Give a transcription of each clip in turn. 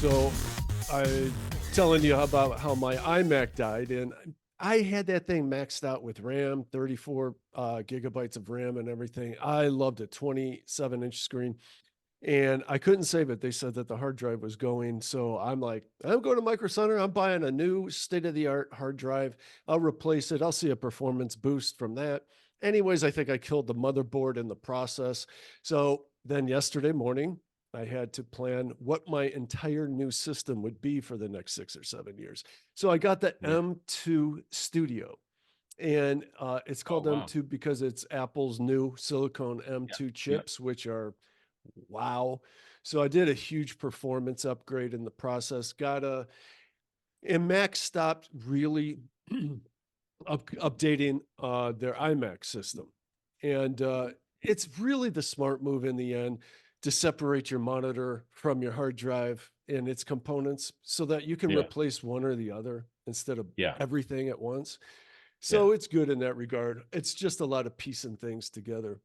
So I telling you about how my iMac died, and I had that thing maxed out with RAM, 34 gigabytes of RAM and everything. I loved it, 27-inch screen, and I couldn't save it. They said that the hard drive was going. So I'm like, I'm going to Micro Center. I'm buying a new state-of-the-art hard drive. I'll replace it. I'll see a performance boost from that. Anyways, I think I killed the motherboard in the process. So then yesterday morning, I had to plan what my entire new system would be for the next 6 or 7 years. So I got the Yeah. M2 Studio, and it's Oh, called wow. M2 because it's Apple's new silicone M2 Yeah. chips, which are wow. So I did a huge performance upgrade in the process. And Mac stopped really updating their iMac system. And it's really the smart move in the end to separate your monitor from your hard drive and its components so that you can Yeah. replace one or the other instead of Yeah. everything at once. Yeah. So it's good in that regard. It's just a lot of piecing things together.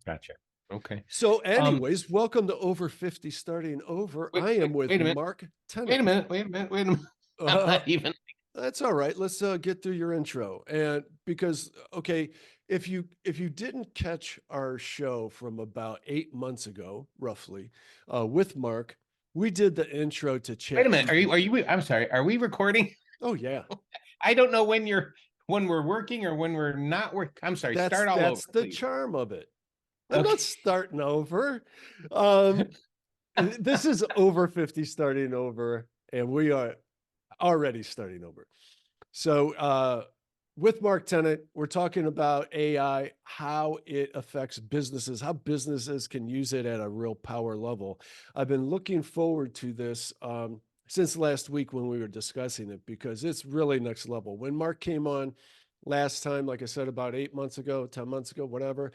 Gotcha. Okay. So, Um, anyways, welcome to Over 50 Starting Over. I am with wait a minute. Mark Wait a Tennant. minute. Wait a minute. Wait a minute. I'm Uh, not even. that's all right. Let's get through your intro. And because okay, if you didn't catch our show from about 8 months ago, roughly, with Mark, we did the intro to Wait a minute. Are ChatGPT. you? I'm sorry. Are we recording? Oh yeah, I don't know when we're working or when we're not working. I'm sorry. that's Start all over, that's the please. charm of it. I'm Okay. not starting over. Um, this is Over 50 Starting Over, and we are already starting over. So, with Mark Tennant, we're talking about AI, how it affects businesses, how businesses can use it at a real power level. I've been looking forward to this since last week when we were discussing it because it's really next level. When Mark came on last time, like I said, about 8 months ago, 10 months ago, whatever,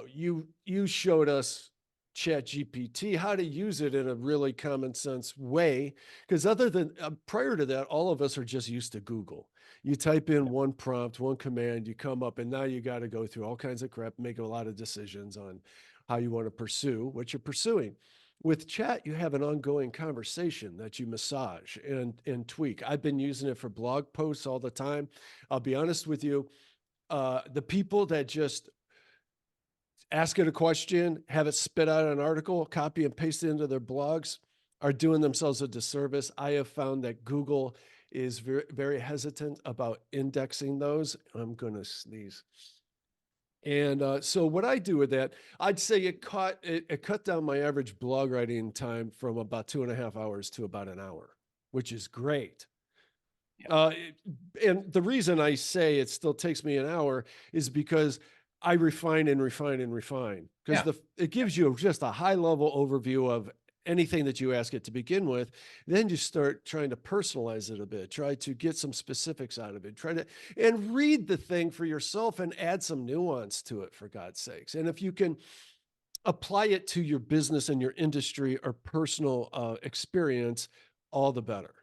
you showed us ChatGPT, how to use it in a really common sense way. Because other than prior to that, all of us are just used to Google. You type in one prompt, one command, you come up, and now you got to go through all kinds of crap, make a lot of decisions on how you want to pursue what you're pursuing. With chat, you have an ongoing conversation that you massage and tweak. I've been using it for blog posts all the time. I'll be honest with you, the people that just ask it a question, have it spit out an article, copy and paste it into their blogs, are doing themselves a disservice. I have found that Google is very, very hesitant about indexing those. I'm going to sneeze. And so what I do with that, I'd say it cut down my average blog writing time from about 2.5 hours to about an hour, which is great. Yeah. And the reason I say it still takes me an hour is because I refine and refine and refine because Yeah. it gives you just a high level overview of anything that you ask it to begin with. Then you start trying to personalize it a bit, try to get some specifics out of it, try to and read the thing for yourself and add some nuance to it, for God's sakes. And if you can apply it to your business and your industry or personal experience, all the better.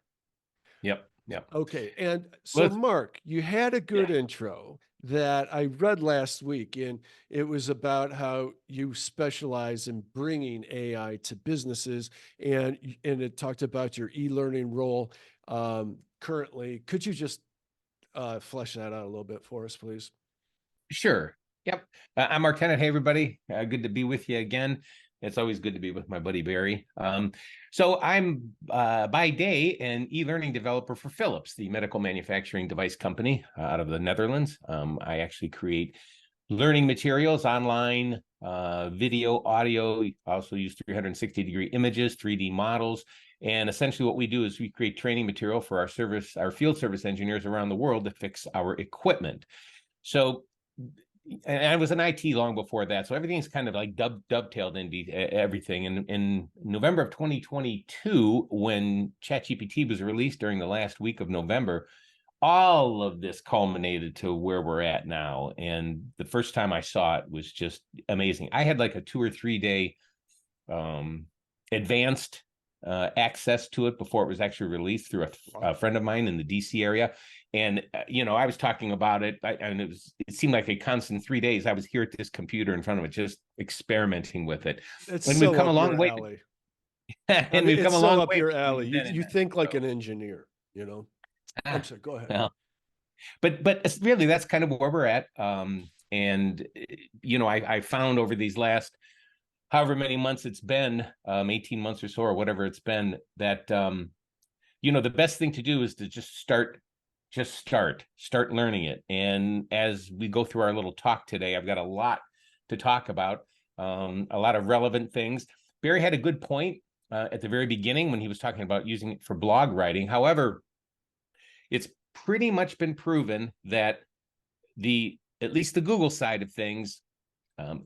Yep. Yep. Okay. And so, Let's. Mark, you had a Yeah. good intro that I read last week, and it was about how you specialize in bringing AI to businesses, and it talked about your e-learning role currently. Could you just flesh that out a little bit for us, please? Sure. Yep. I'm Mark Tennant. Hey, everybody. Good to be with you again. It's always good to be with my buddy Barry. So I'm by day an e-learning developer for Philips, the medical manufacturing device company out of the Netherlands. I actually create learning materials online, video, audio. We also use 360-degree images, 3D models. And essentially what we do is we create training material for our field service engineers around the world to fix our equipment. So, and I was in IT long before that, so everything's kind of like dovetailed into everything. And in November of 2022, when ChatGPT was released during the last week of November, all of this culminated to where we're at now. And the first time I saw it was just amazing. I had like a 2 or 3 day advanced access to it before it was actually released through a friend of mine in the DC area. And, I was talking about it, and it seemed like a constant 3 days. I was here at this computer in front of it, just experimenting with it. It's And we've so come a up long your way. alley. I And mean, we've come it's a so long up way your between alley. then and You now. think like So, an engineer, you know? I'm ah, sorry, go ahead. well, but it's really, that's kind of where we're at. And I found over these last however many months it's been, 18 months or so, or whatever it's been, that the best thing to do is to start learning it. And as we go through our little talk today, I've got a lot to talk about, a lot of relevant things. Barry had a good point at the very beginning when he was talking about using it for blog writing. However, it's pretty much been proven that at least the Google side of things,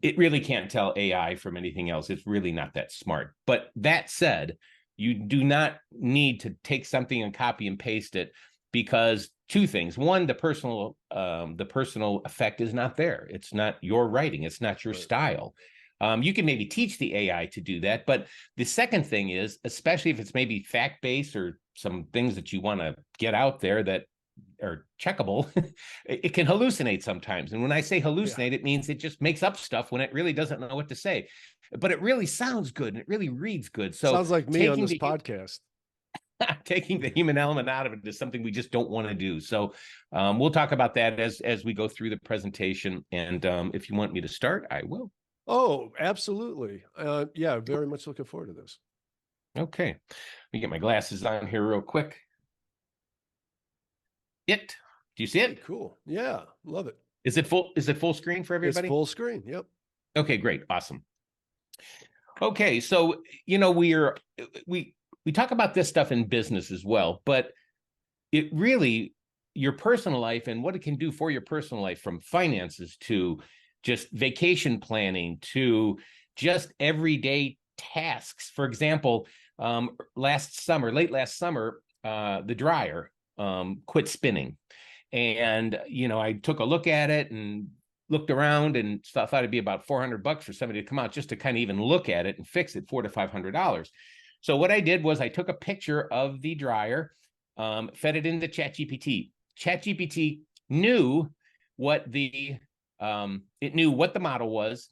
it really can't tell AI from anything else. It's really not that smart. But that said, you do not need to take something and copy and paste it, because two things. One, the personal effect is not there. It's not your writing. It's not your Right. style. You can maybe teach the AI to do that. But the second thing is, especially if it's maybe fact-based or some things that you want to get out there that are checkable, it can hallucinate sometimes. And when I say hallucinate, it means it just makes up stuff when it really doesn't know what to say. But it really sounds good and it really reads good. So Sounds like me on this podcast. taking the human element out of it is something we just don't want to do. So we'll talk about that as we go through the presentation. And if you want me to start, I will. Oh, absolutely. Yeah, very much looking forward to this. Okay. Let me get my glasses on here real quick. Do you see it? Cool. Yeah, love it. Is it full screen for everybody? It's full screen. Yep. Okay, great. Awesome. Okay, so we talk about this stuff in business as well, but it really, your personal life and what it can do for your personal life, from finances to just vacation planning to just everyday tasks. For example, late last summer, the dryer quit spinning. And, I took a look at it and looked around and thought it'd be about $400 for somebody to come out just to kind of even look at it and fix it, $400 to $500. So what I did was I took a picture of the dryer, fed it into ChatGPT. ChatGPT knew what the model was.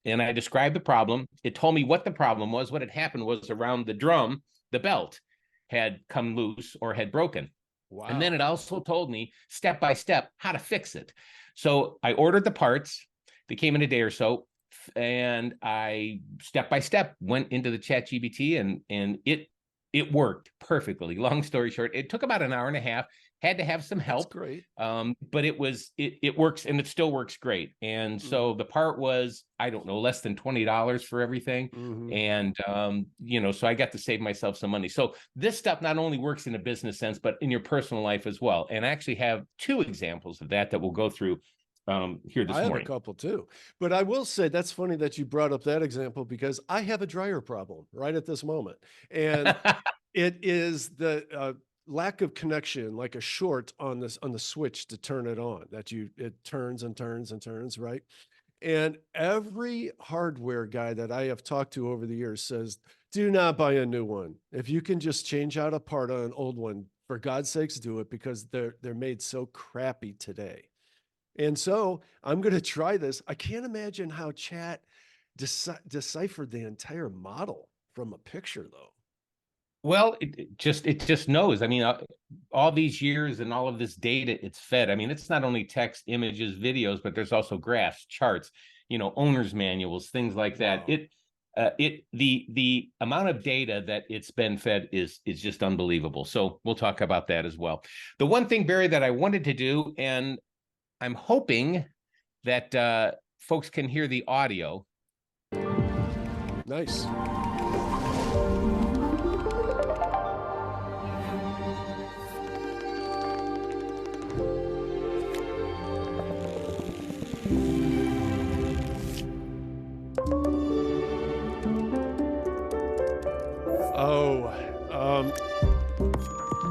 And I described the problem. It told me what the problem was. What had happened was, around the drum, the belt had come loose or had broken. Wow. And then it also told me step by step how to fix it. So I ordered the parts. They came in a day or so, and I step by step went into the ChatGPT, and it worked perfectly. Long story short, it took about an hour and a half. Had to have some help. That's great. But it works, and it still works great. And so the part was, I don't know, less than $20 for everything. And so I got to save myself some money. So this stuff not only works in a business sense, but in your personal life as well. And I actually have two examples of that we'll go through here this morning. I have a couple too, but I will say that's funny that you brought up that example, because I have a dryer problem right at this moment. And it is the lack of connection, like a short on the switch to turn it on, it turns and turns and turns, right? And every hardware guy that I have talked to over the years says, do not buy a new one. If you can just change out a part on an old one, for God's sakes, do it, because they're made so crappy today. And so I'm going to try this. I can't imagine how Chat deciphered the entire model from a picture, though. Well, it just knows. I mean, all these years and all of this data it's fed. I mean, it's not only text, images, videos, but there's also graphs, charts, owner's manuals, things like that. Wow. The amount of data that it's been fed is just unbelievable. So we'll talk about that as well. The one thing, Barry, that I wanted to do, and I'm hoping that folks can hear the audio. Nice.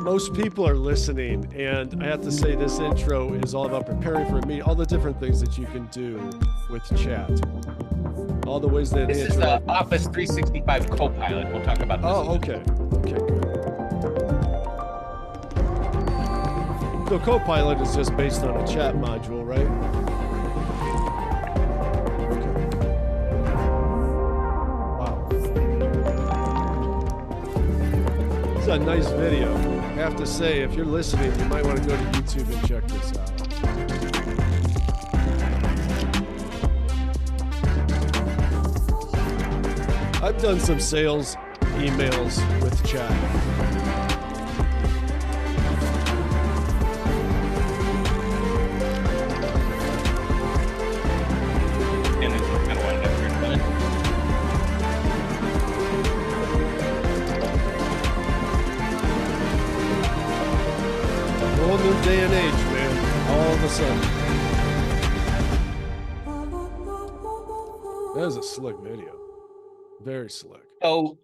Most people are listening, and I have to say this intro is all about preparing for a meeting, all the different things that you can do with chat, all the ways that this is the Office 365 Copilot. We'll talk about this. Oh, okay. Okay, good. So Copilot is just based on a chat module, right? It's a nice video. I have to say, if you're listening, you might want to go to YouTube and check this out. I've done some sales emails with chat. Whole new day and age, man. All of a sudden. That was a slick video. Very slick. So,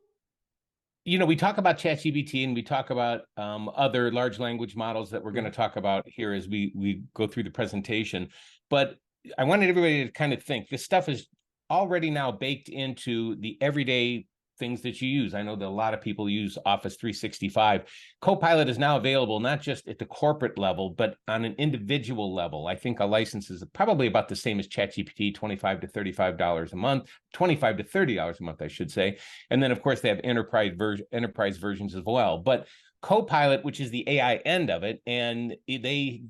we talk about ChatGPT and we talk about other large language models that we're going to talk about here as we go through the presentation. But I wanted everybody to kind of think this stuff is already now baked into the everyday things that you use. I know that a lot of people use Office 365. Copilot is now available not just at the corporate level, but on an individual level. I think a license is probably about the same as ChatGPT, $25 to $35 a month, $25 to $30 a month, I should say. And then, of course, they have enterprise versions as well. But Copilot, which is the AI end of it, and the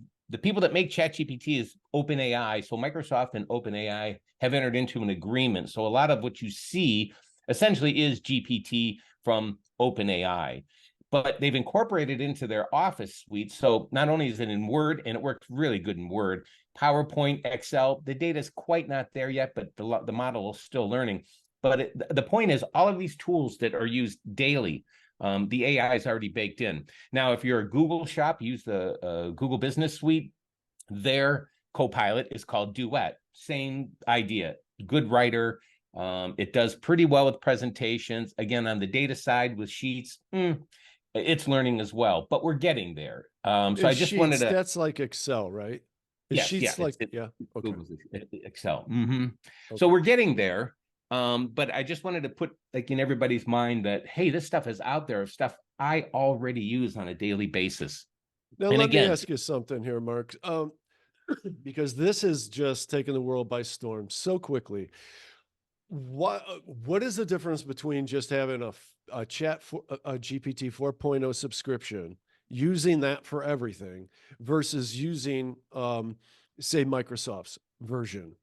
people that make ChatGPT is OpenAI. So Microsoft and OpenAI have entered into an agreement. So a lot of what you see essentially is GPT from OpenAI, but they've incorporated into their Office suite. So not only is it in Word, and it works really good in Word, PowerPoint, Excel, the data is quite not there yet, but the model is still learning. But the point is, all of these tools that are used daily, the AI is already baked in. Now, if you're a Google shop, use the Google Business Suite. Their Copilot is called Duet. Same idea, good writer. It does pretty well with presentations. Again, on the data side with Sheets, it's learning as well, but we're getting there. So I just wanted to. That's like Excel, right? Sheets like yeah. Okay. Excel. Okay. So we're getting there. But I just wanted to put in everybody's mind that, hey, this stuff is out there, stuff I already use on a daily basis. Now, let me ask you something here, Mark, because this has just taken the world by storm so quickly. What is the difference between just having a GPT 4.0 subscription, using that for everything, versus using, say, Microsoft's version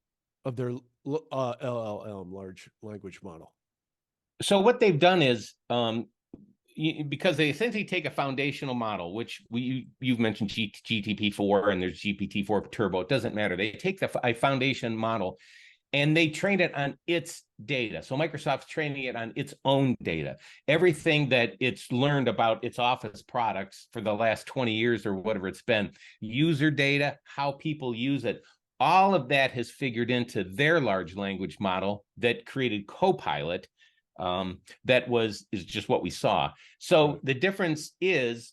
of their LLM, large language model? So what they've done is, because they essentially take a foundational model, which you've mentioned GTP4 and there's GPT-4 Turbo. It doesn't matter. They take a foundation model and they train it on its data. So Microsoft's training it on its own data. Everything that it's learned about its Office products for the last 20 years or whatever it's been, user data, how people use it, all of that has figured into their large language model that created Copilot. Is just what we saw. So the difference is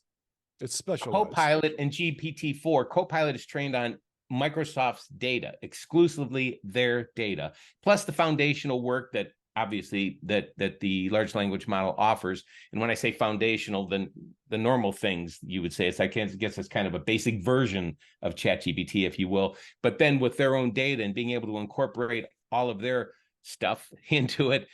it's special. Copilot and GPT-4. Copilot is trained on Microsoft's data, exclusively their data, plus the foundational work that obviously that the large language model offers. And when I say foundational, then the normal things you would say, I guess it's kind of a basic version of ChatGPT, if you will, but then with their own data and being able to incorporate all of their stuff into it,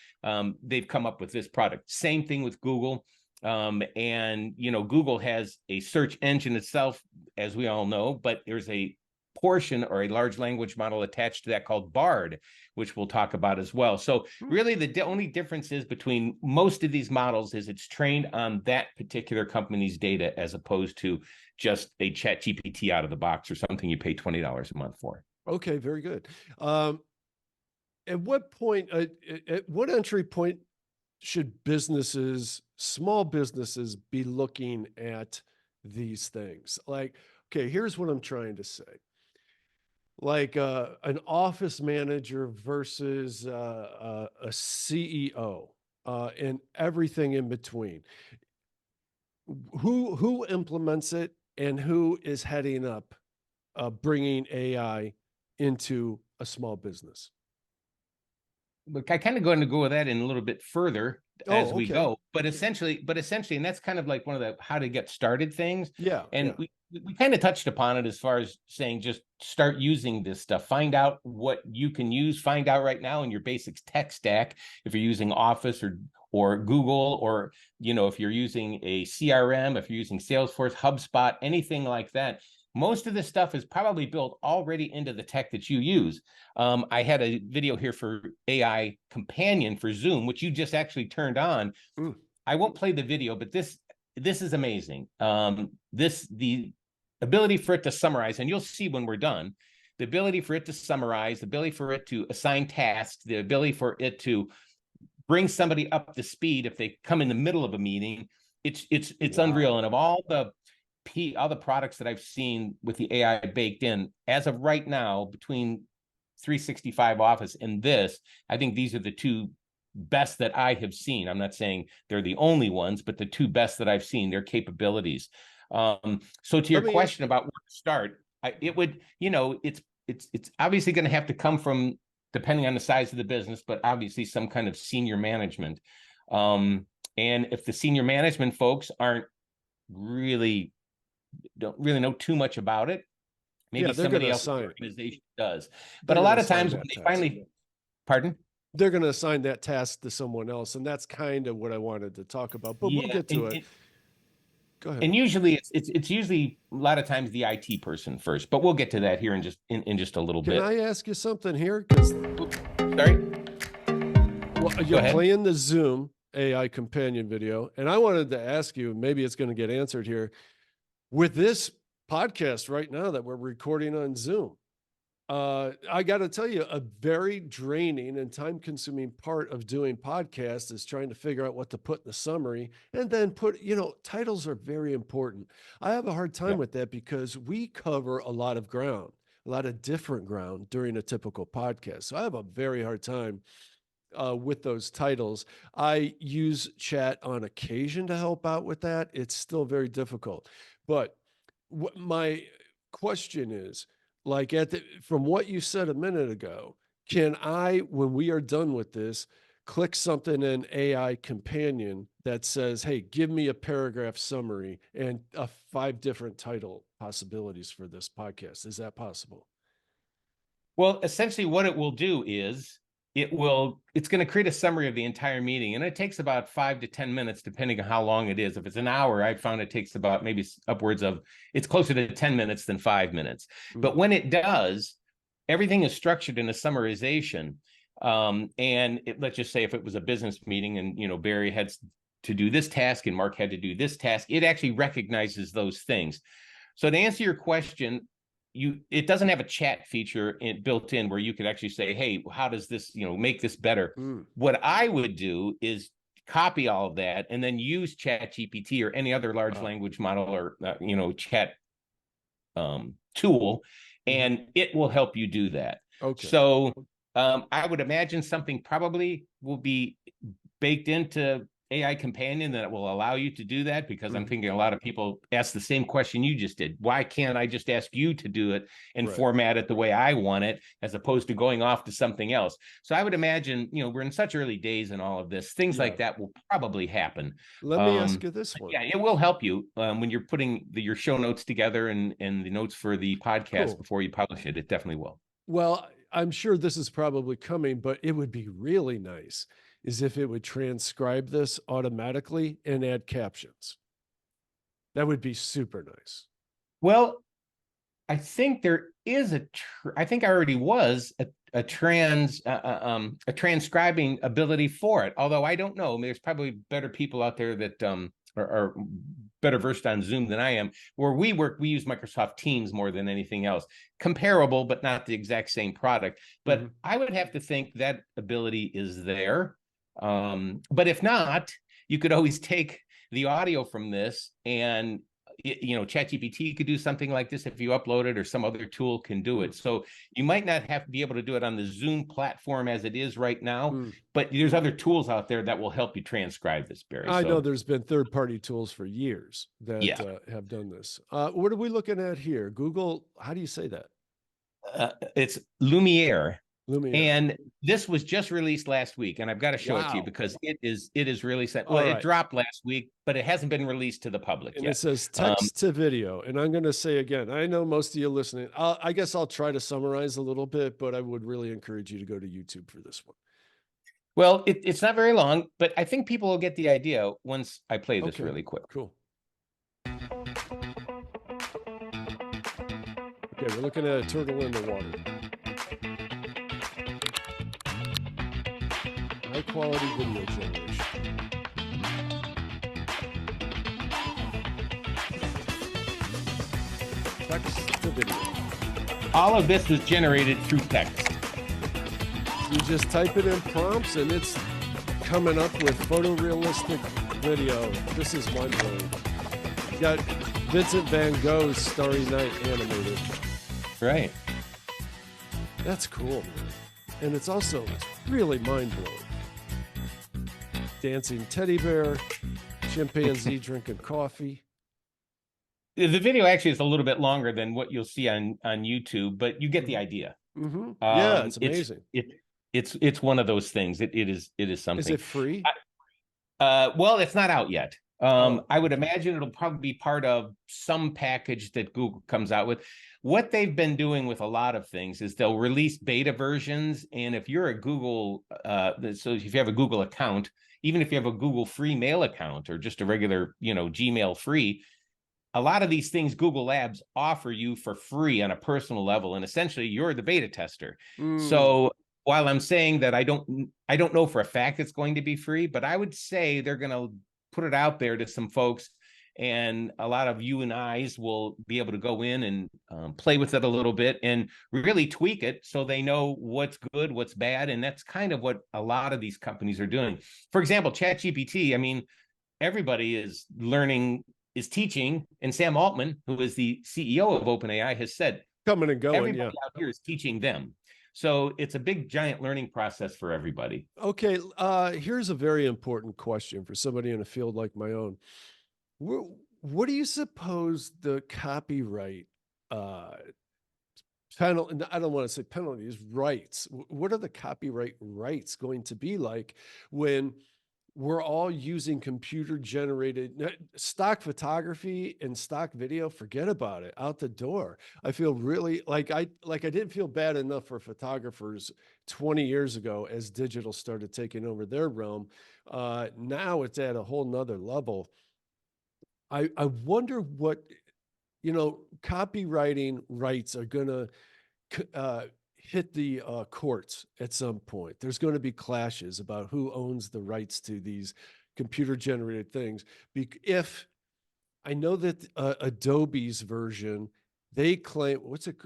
they've come up with this product. Same thing with Google. And Google has a search engine itself, as we all know, but there's a portion or a large language model attached to that called Bard, which we'll talk about as well. So really the only difference is between most of these models is it's trained on that particular company's data as opposed to just a ChatGPT out of the box or something you pay $20 a month for. Okay, very good. At what point, at what entry point should small businesses be looking at these things? Like, okay, here's what I'm trying to say. Like an office manager versus a CEO and everything in between. Who implements it and who is heading up bringing AI into a small business? Look, I kind of going to go with that in a little bit further as we go, but essentially, and that's kind of like one of the how to get started things. Yeah. And we kind of touched upon it as far as saying, just start using this stuff, find out what you can use, find out right now in your basics tech stack, if you're using Office or Google, or, if you're using a CRM, if you're using Salesforce, HubSpot, anything like that, most of this stuff is probably built already into the tech that you use. I had a video here for AI Companion for Zoom, which you just actually turned on. I won't play the video, but this is amazing. The ability for it to summarize, and you'll see when we're done, the ability for it to summarize, the ability for it to assign tasks, the ability for it to bring somebody up to speed if they come in the middle of a meeting. It's Wow. unreal. And of all the products that I've seen with the AI baked in, as of right now, between 365 Office and this, I think these are the two best that I have seen. I'm not saying they're the only ones, but the two best that I've seen, their capabilities. So to your question about where to start, it would, it's obviously going to have to come from, depending on the size of the business, but obviously some kind of senior management. And if the senior management folks don't really know too much about it, maybe somebody else in the organization does. But a lot of times when they finally, pardon? They're going to assign that task to someone else. And that's kind of what I wanted to talk about, but we'll get to it. Go ahead. And usually it's usually a lot of times the IT person first, but we'll get to that here in just a little bit. Can I ask you something here? Sorry. Well, you're playing the Zoom AI Companion video, and I wanted to ask you, maybe it's going to get answered here, with this podcast right now that we're recording on Zoom. I got to tell you, a very draining and time-consuming part of doing podcasts is trying to figure out what to put in the summary, and then titles are very important. I have a hard time with that because we cover a lot of ground, a lot of different ground during a typical podcast. So I have a very hard time with those titles. I use chat on occasion to help out with that. It's still very difficult. But my question is, like from what you said a minute ago, can I, when we are done with this, click something in AI Companion that says, hey, give me a paragraph summary and 5 different title possibilities for this podcast? Is that possible? Well, essentially what it will do is it's going to create a summary of the entire meeting, and it takes about 5 to 10 minutes, depending on how long it is. If it's an hour, I've found it takes about maybe upwards of, it's closer to 10 minutes than 5 minutes. But when it does, everything is structured in a summarization. And let's just say if it was a business meeting and, Barry had to do this task and Mark had to do this task, it actually recognizes those things. So to answer your question, it doesn't have a chat feature built in where you could actually say, hey, how does this, make this better? What I would do is copy all of that and then use ChatGPT or any other large language model or, chat tool, and it will help you do that. Okay. So I would imagine something probably will be baked into AI Companion that will allow you to do that, because I'm thinking a lot of people ask the same question you just did. Why can't I just ask you to do it and format it the way I want it, as opposed to going off to something else? So I would imagine, we're in such early days in all of this, things like that will probably happen. Let me ask you this one. Yeah, it will help you when you're putting your show notes together and the notes for the podcast before you publish it. It definitely will. Well, I'm sure this is probably coming, but it would be really nice is if it would transcribe this automatically and add captions. That would be super nice. Well, I think there is I think I already was a transcribing ability for it. Although I don't know, there's probably better people out there that are better versed on Zoom than I am. Where we work, we use Microsoft Teams more than anything else. Comparable, but not the exact same product. But I would have to think that ability is there. But if not, you could always take the audio from this and, ChatGPT could do something like this if you upload it, or some other tool can do it. So you might not have to be able to do it on the Zoom platform as it is right now, but there's other tools out there that will help you transcribe this, Barry. I know there's been third-party tools for years that have done this. What are we looking at here? Google, how do you say that? It's Lumiere. Lumiere. And this was just released last week, and I've got to show it to you because it is really set. Well, it dropped last week, but it hasn't been released to the public yet. It says text to video, and I'm going to say again, I know most of you listening, I guess I'll try to summarize a little bit, but I would really encourage you to go to YouTube for this one. Well, it's not very long, but I think people will get the idea once I play this really quick. Cool. Okay, we're looking at a turtle in the water. High quality video generation. Text to video. All of this was generated through text. You just type it in prompts and it's coming up with photorealistic video. This is mind-blowing. You got Vincent Van Gogh's Starry Night animated. Right. That's cool, man. And it's really mind-blowing. Dancing teddy bear, chimpanzee drinking coffee. The video actually is a little bit longer than what you'll see on YouTube, but you get the idea. Mm-hmm. Yeah, it's amazing. It's one of those things. It is something. Is it free? Well, it's not out yet. I would imagine it'll probably be part of some package that Google comes out with. What they've been doing with a lot of things is they'll release beta versions. And if you're a Google, so if you have a Google account, even if you have a Google free mail account or just a regular, Gmail free, a lot of these things Google Labs offer you for free on a personal level. And essentially you're the beta tester. So while I'm saying that I don't know for a fact it's going to be free, but I would say they're going to put it out there to some folks, and a lot of you and I's will be able to go in and play with it a little bit and really tweak it so they know what's good, what's bad. And that's kind of what a lot of these companies are doing. For example, ChatGPT, I mean, everybody is teaching, and Sam Altman, who is the CEO of OpenAI, has said, coming and going, everybody out here is teaching them. So it's a big, giant learning process for everybody. Okay, here's a very important question for somebody in a field like my own. What do you suppose the copyright penalty, I don't want to say penalties, rights, what are the copyright rights going to be like when we're all using computer generated stock photography and stock video? Forget about it, out the door. I feel really like I didn't feel bad enough for photographers 20 years ago as digital started taking over their realm. Now it's at a whole nother level. I wonder what, copywriting rights are going to hit the courts at some point. There's going to be clashes about who owns the rights to these computer generated things. If I know that Adobe's version, they claim,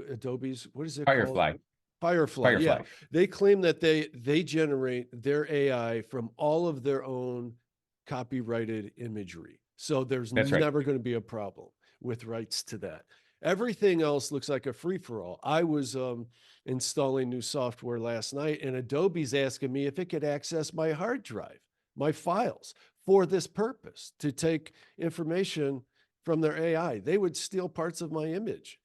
Adobe's, what is it Firefly. called? Firefly. Yeah. They claim that they generate their AI from all of their own copyrighted imagery. So there's never going to be a problem with rights to that. Everything else looks like a free-for-all. I was installing new software last night, and Adobe's asking me if it could access my hard drive, my files, for this purpose, to take information from their AI. They would steal parts of my image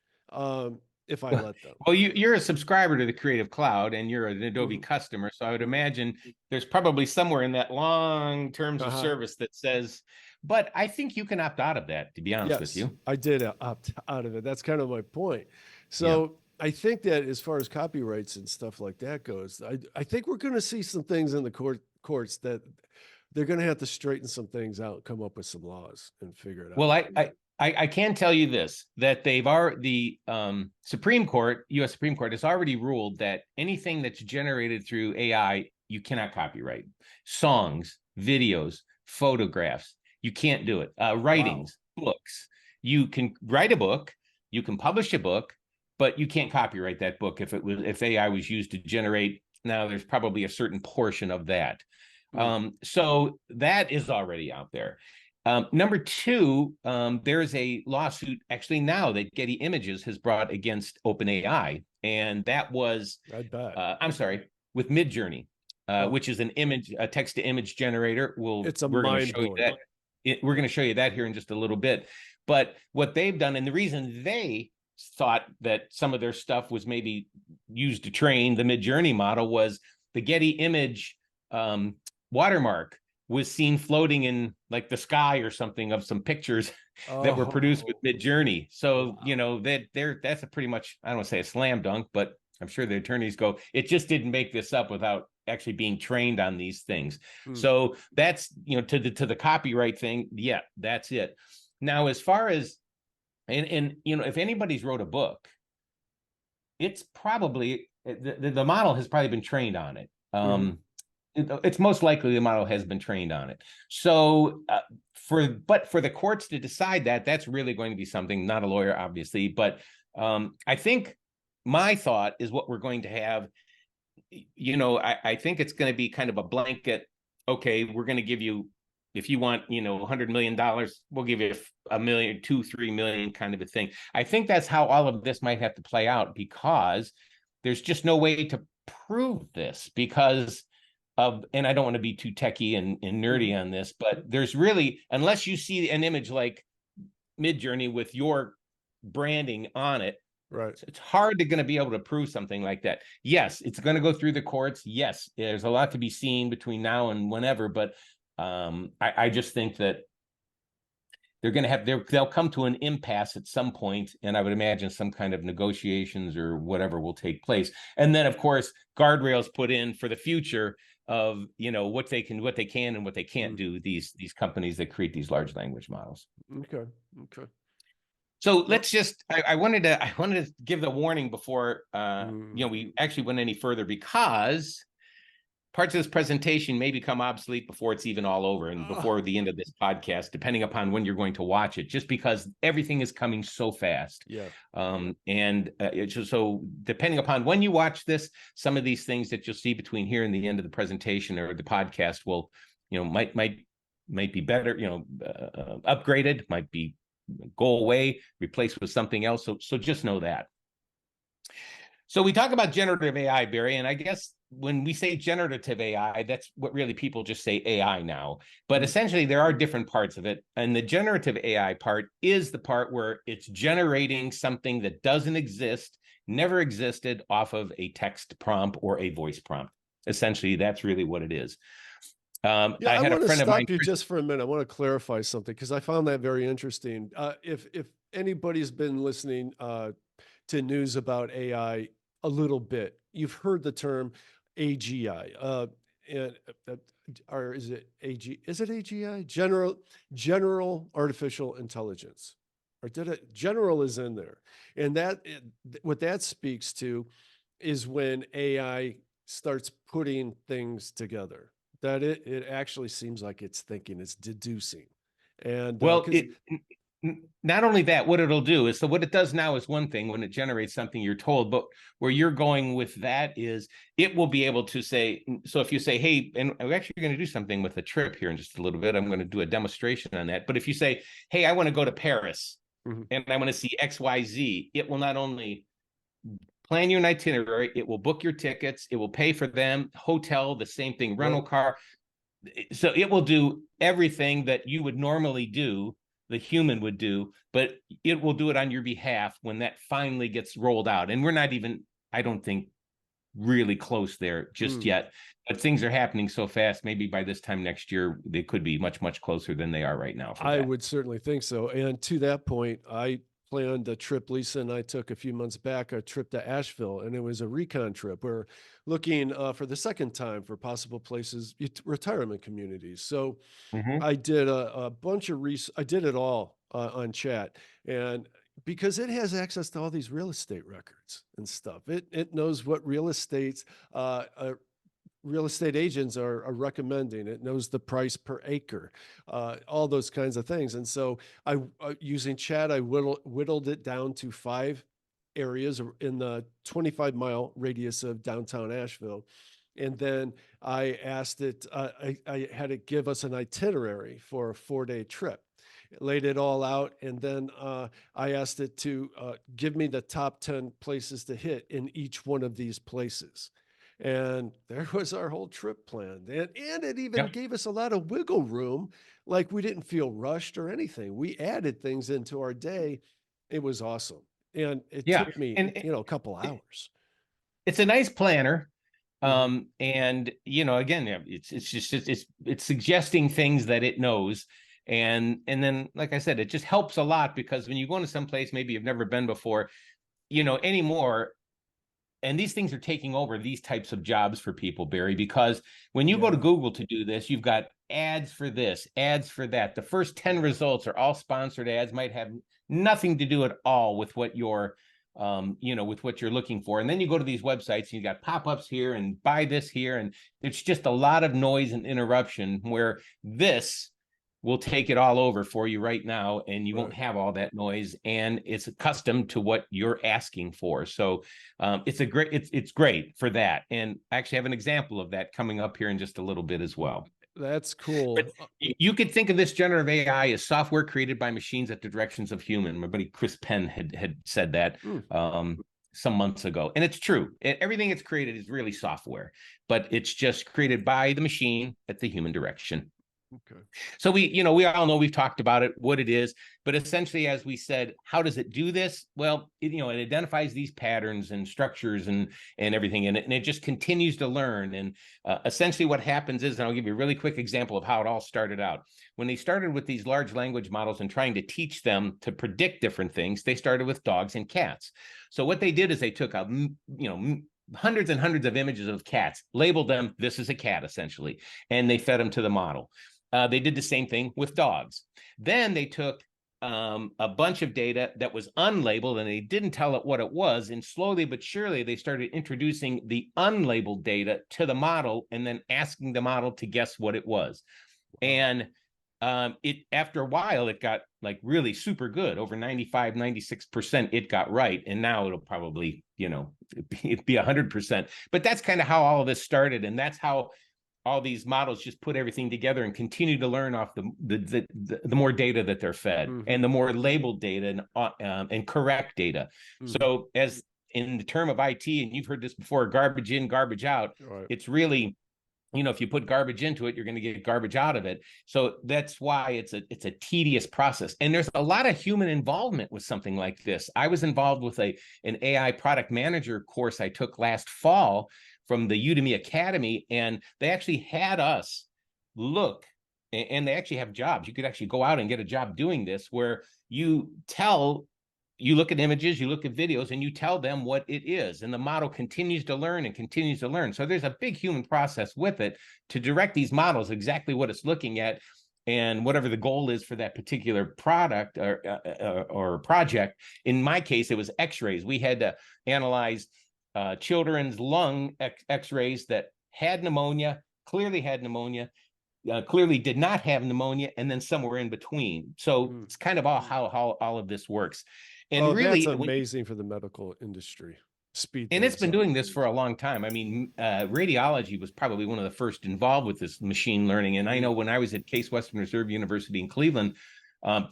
if I let them. Well, you're a subscriber to the Creative Cloud, and you're an Adobe customer, so I would imagine there's probably somewhere in that long terms of service that says, but I think you can opt out of that, to be honest with you. I did opt out of it. That's kind of my point. So I think that as far as copyrights and stuff like that goes, I think we're going to see some things in the courts that they're going to have to straighten some things out, come up with some laws and figure it out. Well, I can tell you this, that the Supreme Court, U.S. Supreme Court, has already ruled that anything that's generated through AI, you cannot copyright. Songs, videos, photographs, you can't do it. Writings, books. You can write a book, you can publish a book, but you can't copyright that book if AI was used to generate. Now there's probably a certain portion of that. So that is already out there. Number two, there's a lawsuit actually now that Getty Images has brought against OpenAI, and that was with MidJourney, which is a text-to-image generator. We're going to show you that. We're going to show you that here in just a little bit. But what they've done, and the reason they thought that some of their stuff was maybe used to train the MidJourney model was the Getty image watermark was seen floating in like the sky or something of some pictures that were produced with MidJourney. So, that's a pretty much, I don't want to say a slam dunk, but I'm sure the attorneys go, it just didn't make this up without actually being trained on these things. Hmm. So that's, to the copyright thing. Yeah, that's it. Now, as far as, and if anybody's wrote a book, it's probably the model has probably been trained on it. It's most likely the model has been trained on it. So but for the courts to decide that, that's really going to be something, not a lawyer, obviously, but I think my thought is what we're going to have, I think it's going to be kind of a blanket. Okay, we're going to give you, if you want, $100 million, we'll give you $1 million, 2-3 million kind of a thing. I think that's how all of this might have to play out, because there's just no way to prove this because of, and I don't want to be too techie and nerdy on this, but there's really, unless you see an image like MidJourney with your branding on it, Right. it's hard to going to be able to prove something like that. Yes, it's going to go through the courts. Yes, there's a lot to be seen between now and whenever, but I just think that they're going to have, they'll come to an impasse at some point, and I would imagine some kind of negotiations or whatever will take place. And then, of course, guardrails put in for the future of what they can and what they can't do. These companies that create these large language models. Okay. So let's just, I wanted to give the warning before we actually went any further, because parts of this presentation may become obsolete before it's even all over and before the end of this podcast, depending upon when you're going to watch it, just because everything is coming so fast. Yeah. It's just, so depending upon when you watch this, some of these things that you'll see between here and the end of the presentation or the podcast will, might be better, upgraded, might be go away, replaced with something else. So just know that. So we talk about generative AI, Barry, and I guess when we say generative AI, that's what really people just say AI now. But essentially, there are different parts of it. And the generative AI part is the part where it's generating something that doesn't exist, never existed, off of a text prompt or a voice prompt. Essentially, that's really what it is. I had want a to friend of mine. stop you just for a minute. I want to clarify something because I found that very interesting. If anybody's been listening to news about AI a little bit, you've heard the term AGI. Or is it AG? Is it AGI? General Artificial Intelligence, or did it? General is in there, and what that speaks to is when AI starts putting things together. That it actually seems like it's thinking, it's deducing. And Well, not only that, what it'll do is, so what it does now is one thing when it generates something you're told, but where you're going with that is it will be able to say, so if you say, hey, and I'm actually going to do something with a trip here in just a little bit, I'm going to do a demonstration on that. But if you say, hey, I want to go to Paris and I want to see XYZ, it will not only plan you an itinerary, it will book your tickets, it will pay for them, hotel, the same thing, rental car. So it will do everything that you would normally do, the human would do, but it will do it on your behalf when that finally gets rolled out. And we're not even, I don't think, really close there just yet, but things are happening so fast. Maybe by this time next year, they could be much, much closer than they are right now. I would certainly think so. And to that point, I planned a trip. Lisa and I took a few months back, a trip to Asheville, and it was a recon trip. We're looking for the second time for possible places, retirement communities. So I did a bunch of I did it all on chat, and because it has access to all these real estate records and stuff, it knows what real estate agents are recommending. It knows the price per acre, all those kinds of things. And so using chat, I whittled it down to 5 areas in the 25-mile radius of downtown Asheville. And then I asked it, I had it give us an itinerary for a 4-day trip. It laid it all out. And then I asked it to give me the top 10 places to hit in each one of these places. And there was our whole trip planned. And it even gave us a lot of wiggle room. Like, we didn't feel rushed or anything. We added things into our day. It was awesome. And it took me, a couple hours. It's a nice planner. And again, it's suggesting things that it knows. And then, like I said, it just helps a lot, because when you go into some place maybe you've never been before, anymore, and these things are taking over these types of jobs for people, Barry, because when you go to Google to do this, you've got ads for this, ads for that. The first 10 results are all sponsored ads, might have nothing to do at all with what you're with what you're looking for. And then you go to these websites and you got pop-ups here and buy this here. And it's just a lot of noise and interruption, where this will take it all over for you right now, and you won't have all that noise, and it's accustomed to what you're asking for. So it's great for that. And I actually have an example of that coming up here in just a little bit as well. That's cool. But you could think of this generative AI as software created by machines at the directions of human. My buddy Chris Penn had said that some months ago, and it's true. Everything it's created is really software, but it's just created by the machine at the human direction. Okay. So we all know, we've talked about it, what it is, but essentially, as we said, how does it do this? Well, it identifies these patterns and structures and everything in it, and it just continues to learn. And essentially what happens is, and I'll give you a really quick example of how it all started out. When they started with these large language models and trying to teach them to predict different things, they started with dogs and cats. So what they did is they took hundreds and hundreds of images of cats, labeled them, this is a cat, essentially, and they fed them to the model. They did the same thing with dogs. Then they took a bunch of data that was unlabeled, and they didn't tell it what it was. And slowly but surely, they started introducing the unlabeled data to the model, and then asking the model to guess what it was. And after a while, it got like really super good, over 95, 96%. It got right. And now it'll probably, be 100%. But that's kind of how all of this started. And that's how all these models just put everything together and continue to learn off the more data that they're fed, and the more labeled data and correct data. So as in the term of IT, and you've heard this before, garbage in, garbage out, it's really, if you put garbage into it, you're going to get garbage out of it. So that's why it's a tedious process. And there's a lot of human involvement with something like this. I was involved with an AI product manager course I took last fall from the Udemy Academy, and they actually had us look, and they actually have jobs. You could actually go out and get a job doing this, where you look at images, you look at videos, and you tell them what it is. And the model continues to learn and continues to learn. So there's a big human process with it to direct these models exactly what it's looking at, and whatever the goal is for that particular product or project. In my case, it was X-rays. We had to analyze children's lung X-rays that had pneumonia, clearly had pneumonia, clearly did not have pneumonia, and then somewhere in between. So it's kind of how all of this works. And really, that's amazing for the medical industry. Speed. And it's been doing this for a long time. I mean, radiology was probably one of the first involved with this machine learning. And I know when I was at Case Western Reserve University in Cleveland,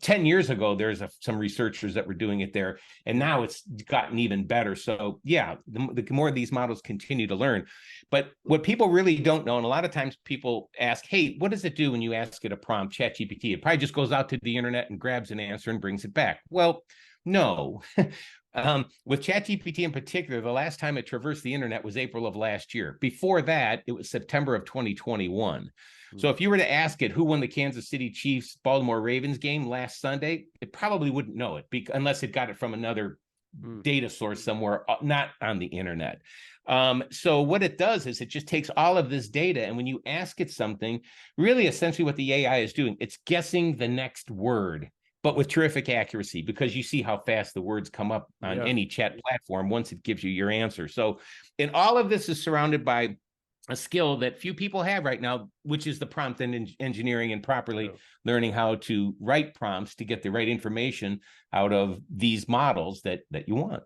10 years ago, there's some researchers that were doing it there, and now it's gotten even better. So yeah, the more these models continue to learn. But what people really don't know, and a lot of times people ask, hey, what does it do when you ask it a prompt, ChatGPT? It probably just goes out to the internet and grabs an answer and brings it back. Well, no. With ChatGPT in particular, the last time it traversed the internet was April of last year. Before that, it was September of 2021. So if you were to ask it who won the Kansas City Chiefs Baltimore Ravens game last Sunday, it probably wouldn't know it unless it got it from another data source somewhere, not on the internet. So what it does is it just takes all of this data, and when you ask it something, really essentially what the AI is doing, it's guessing the next word, but with terrific accuracy, because you see how fast the words come up on any chat platform once it gives you your answer. So, and all of this is surrounded by a skill that few people have right now, which is the prompt engineering and properly learning how to write prompts to get the right information out of these models that you want.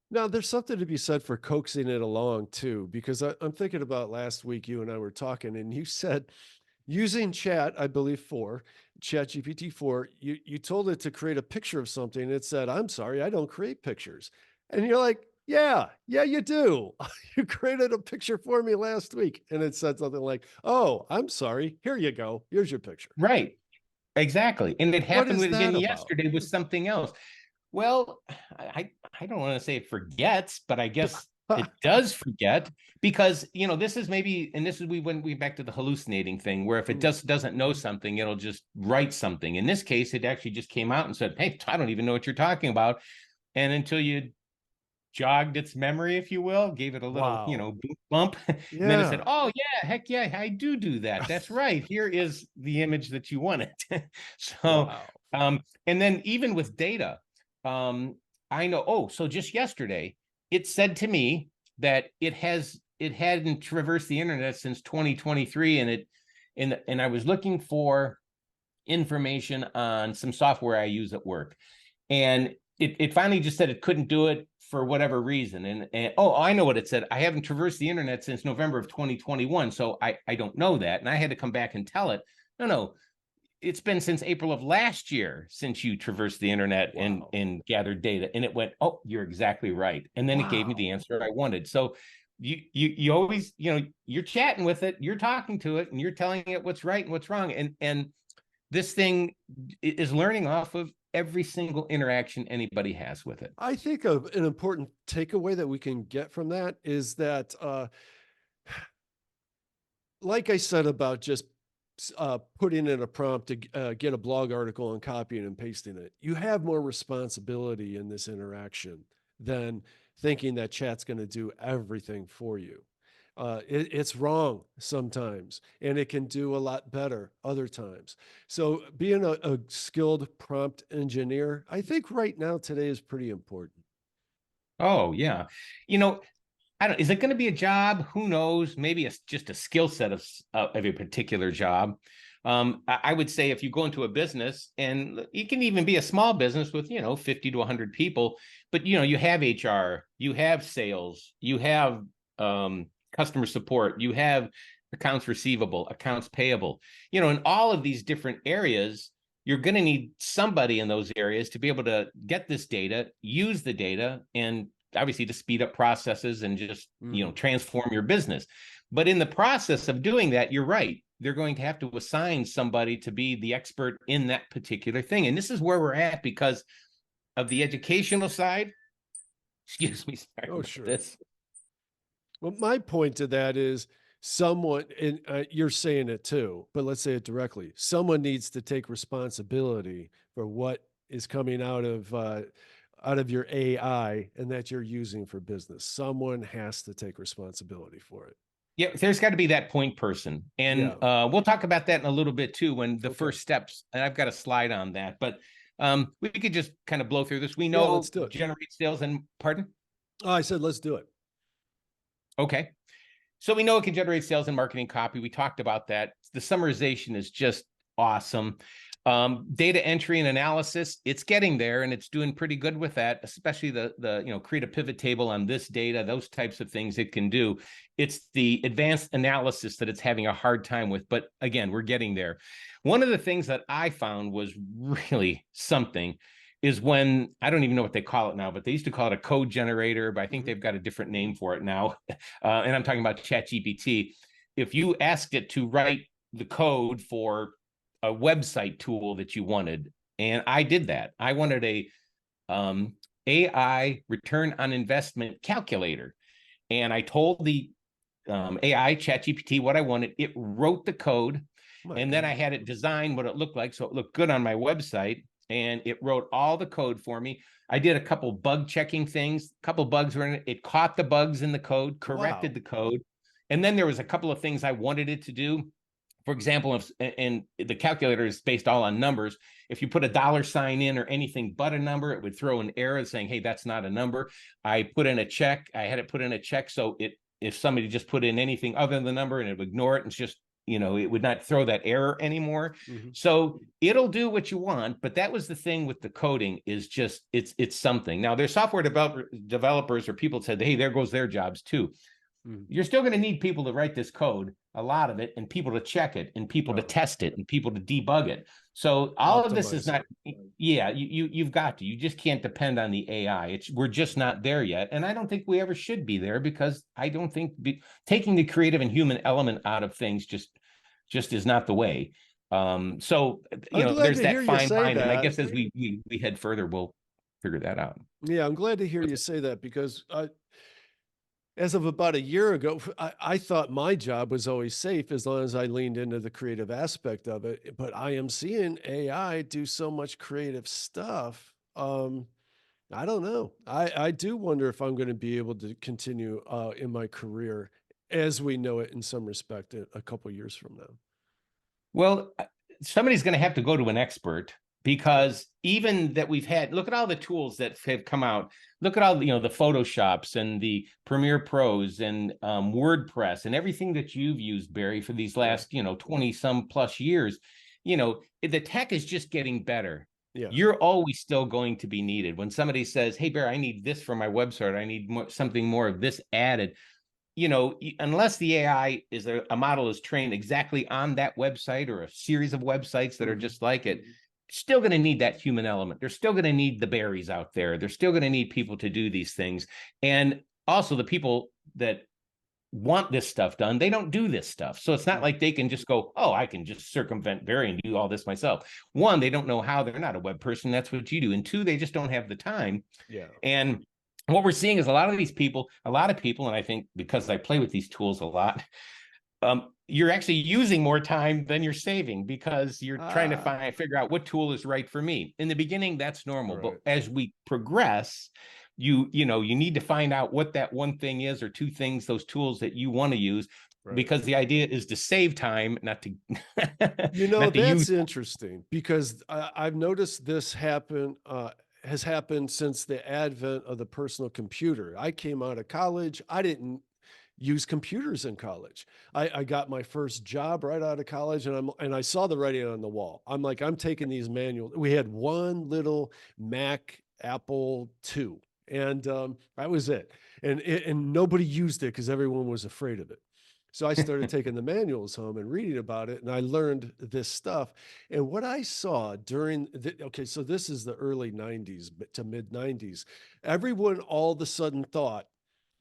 Now, there's something to be said for coaxing it along too, because I'm thinking about last week, you and I were talking, and you said using ChatGPT-4, you told it to create a picture of something, and it said, I'm sorry, I don't create pictures. And you're like, yeah, you do. You created a picture for me last week. And it said something like, oh, I'm sorry. Here you go. Here's your picture. Right. Exactly. And it happened again yesterday with something else. Well, I don't want to say it forgets, but I guess it does forget, because, this is maybe, and this is, we went back to the hallucinating thing, where if it doesn't know something, it'll just write something. In this case, it actually just came out and said, hey, I don't even know what you're talking about. And until you jogged its memory, if you will, gave it a little, Wow. boot bump. And then it said, Yeah. oh yeah, heck yeah, I do that. That's right. Here is the image that you wanted. So, Wow. and then even with data, I know, oh, so just yesterday, it said to me that it hadn't traversed the internet since 2023. And I was looking for information on some software I use at work. And it finally just said it couldn't do it for whatever reason. And oh, I know what it said. I haven't traversed the internet since November of 2021. So I don't know that. And I had to come back and tell it, no, it's been since April of last year since you traversed the internet Wow. and gathered data. And it went, oh, you're exactly right. And then it gave me Wow. the answer I wanted. So you always, you're chatting with it, you're talking to it, and you're telling it what's right and what's wrong. And this thing is learning off of every single interaction anybody has with it. I think an important takeaway that we can get from that is that, like I said about just putting in a prompt to get a blog article and copying and pasting it, you have more responsibility in this interaction than thinking that chat's going to do everything for you. It's wrong sometimes, and it can do a lot better other times. So being a skilled prompt engineer, I think right now today is pretty important. Oh yeah. You know, I don't, is it going to be a job? Who knows? Maybe it's just a skill set of a particular job. I would say if you go into a business, and it can even be a small business with, 50 to 100 people, but you have HR, you have sales, you have customer support, you have accounts receivable, accounts payable, in all of these different areas, you're going to need somebody in those areas to be able to get this data, use the data, and obviously to speed up processes and just transform your business. But in the process of doing that, you're right, they're going to have to assign somebody to be the expert in that particular thing. And this is where we're at because of the educational side. Excuse me, sorry Oh, about sure. this. Well, my point to that is someone, and you're saying it too, but let's say it directly. Someone needs to take responsibility for what is coming out of your AI and that you're using for business. Someone has to take responsibility for it. Yeah, there's got to be that point person. And Yeah. we'll talk about that in a little bit too, when the Okay. first steps, and I've got a slide on that, but we could just kind of blow through this. We Yeah, let's know do it. generate sales and pardon? Oh, I said, let's do it. Okay. So we know it can generate sales and marketing copy. We talked about that. The summarization is just awesome. Data entry and analysis, it's getting there and it's doing pretty good with that, especially the create a pivot table on this data, those types of things it can do. It's the advanced analysis that it's having a hard time with. But again, we're getting there. One of the things that I found was really something is when, I don't even know what they call it now, but they used to call it a code generator, but I think they've got a different name for it now. And I'm talking about ChatGPT. If you asked it to write the code for a website tool that you wanted, and I did that. I wanted a AI return on investment calculator, and I told the AI ChatGPT what I wanted. It wrote the code, and then I had it design what it looked like, so it looked good on my website. And it wrote all the code for me. I did a couple bug checking things. A couple bugs were in it. It caught the bugs in the code, corrected the code, and then there was a couple of things I wanted it to do. For example, and the calculator is based all on numbers. If you put a $sign in or anything but a number, it would throw an error saying, hey, that's not a number. I put in a check. I had it put in a check. So if somebody just put in anything other than the number, and it would ignore it, and it's just, it would not throw that error anymore. So it'll do what you want. But that was the thing with the coding, is just, it's something. Now there's software developers or people said, hey, there goes their jobs too. You're still going to need people to write this code, a lot of it, and people to check it, and people to test it, and people to debug it. So all of this is not, you've got to, you just can't depend on the AI. We're just not there yet. And I don't think we ever should be there, because I don't think taking the creative and human element out of things just is not the way. So, there's that fine line. And I guess as we head further, we'll figure that out. Yeah, I'm glad to hear you say that, because as of about a year ago, I thought my job was always safe as long as I leaned into the creative aspect of it. But I am seeing AI do so much creative stuff. I don't know. I do wonder if I'm going to be able to continue in my career as we know it in some respect a couple years from now. Well, somebody's going to have to go to an expert, because even that we've had, look at all the tools that have come out. Look at all the, the Photoshops and the Premiere Pros and WordPress and everything that you've used, Barry, for these last, 20 some plus years. The tech is just getting better. Yeah. You're always still going to be needed. When somebody says, hey, Barry, I need this for my website, I need something more of this added, unless the AI is a model is trained exactly on that website or a series of websites that are just like it, still going to need that human element. They're still going to need the berries out there. They're still going to need people to do these things. And also the people that want this stuff done, they don't do this stuff. So it's not like they can just go, oh, I can just circumvent Barry and do all this myself. One, they don't know how. They're not a web person. That's what you do. And two, they just don't have the time. Yeah. And what we're seeing is a lot of people, and I think because I play with these tools a lot, you're actually using more time than you're saving, because you're trying to figure out what tool is right for me. In the beginning, that's normal. Right. But as we progress, you need to find out what that one thing is, or two things, those tools that you want to use. Right. Because the idea is to save time, not to that's interesting, because I've noticed this has happened since the advent of the personal computer. I came out of college. I didn't use computers in college. I got my first job right out of college, and I saw the writing on the wall. I'm like, I'm taking these manual. We had one little Mac Apple II, and that was it. And nobody used it because everyone was afraid of it. So I started taking the manuals home and reading about it, and I learned this stuff. And what I saw so this is the early 90s to mid 90s. Everyone all of a sudden thought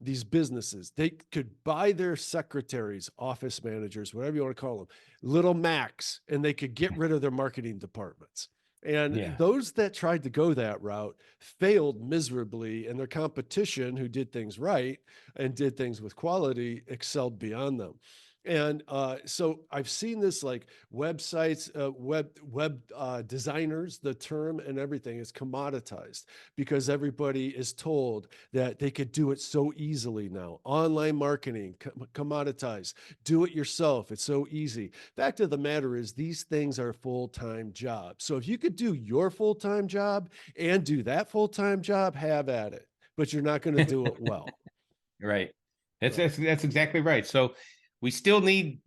these businesses, they could buy their secretaries, office managers, whatever you want to call them, little Macs, and they could get rid of their marketing departments. And those that tried to go that route failed miserably, and their competition, who did things right and did things with quality, excelled beyond them. And so I've seen this, like websites, web designers, the term and everything is commoditized, because everybody is told that they could do it so easily now. Online marketing, commoditized, do it yourself. It's so easy. Fact of the matter is, these things are full-time jobs. So if you could do your full-time job and do that full-time job, have at it, but you're not going to do it well. Right. That's exactly right. So we still need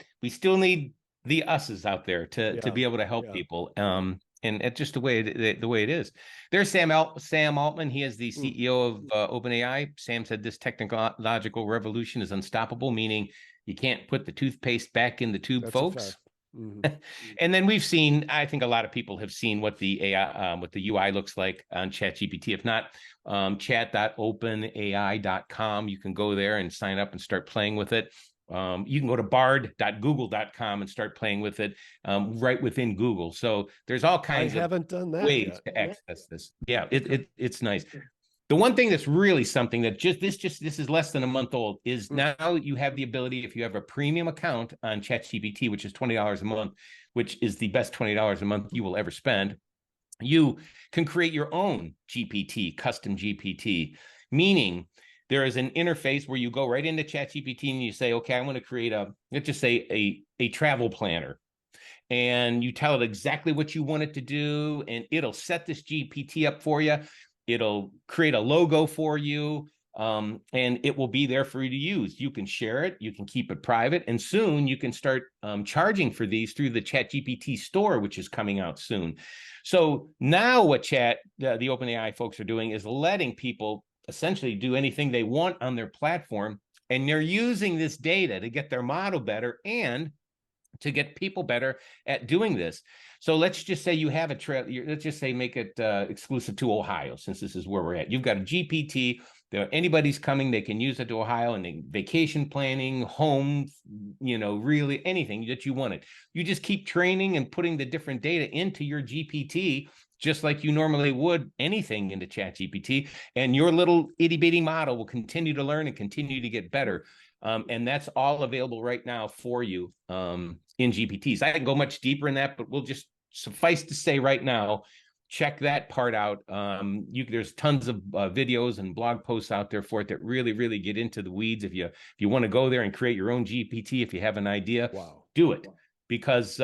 the us's out there to be able to help people. And it's just the way it is. There's Sam Altman. He is the CEO of OpenAI. Sam said this technological revolution is unstoppable, meaning you can't put the toothpaste back in the tube, folks. And then we've seen, I think a lot of people have seen what the AI, what the UI looks like on ChatGPT. If not, chat.openai.com. You can go there and sign up and start playing with it. You can go to bard.google.com and start playing with it right within Google. So there's all kinds of ways to access this. Yeah, it's nice. The one thing that's really something that this is less than a month old is now you have the ability, if you have a premium account on ChatGPT, which is $20 a month, which is the best $20 a month you will ever spend, you can create your own GPT, custom GPT, meaning there is an interface where you go right into ChatGPT and you say, okay, I want to create let's just say a travel planner. And you tell it exactly what you want it to do, and it'll set this GPT up for you. It'll create a logo for you, and it will be there for you to use. You can share it. You can keep it private. And soon you can start charging for these through the ChatGPT store, which is coming out soon. So now what the OpenAI folks are doing is letting people essentially do anything they want on their platform. And they're using this data to get their model better and to get people better at doing this. So let's just say you have let's just say make it exclusive to Ohio, since this is where we're at. You've got a GPT. Anybody's coming, they can use it to Ohio, and vacation planning, home, really anything that you wanted. You just keep training and putting the different data into your GPT, just like you normally would anything into ChatGPT, and your little itty bitty model will continue to learn and continue to get better. And that's all available right now for you in GPTs. I can go much deeper in that, but we'll just suffice to say right now, check that part out. There's tons of videos and blog posts out there for it that really get into the weeds. If you want to go there and create your own GPT, if you have an idea, do it, because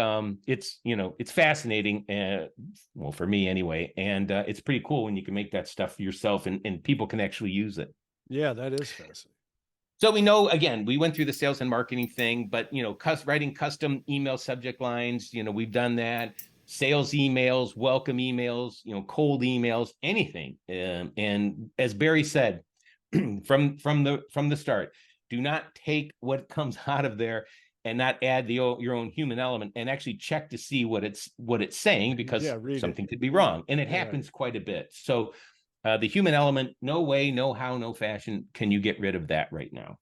it's fascinating. Well, for me anyway, and it's pretty cool when you can make that stuff yourself and people can actually use it. Yeah, that is fascinating. So we know, again, we went through the sales and marketing thing, but, writing custom email subject lines, we've done that. Sales emails, welcome emails, cold emails, anything. And as Barry said, from the start, do not take what comes out of there and not add your own human element, and actually check to see what it's saying, because something could be wrong. And it happens quite a bit. So the human element, no way, no how, no fashion can you get rid of that right now.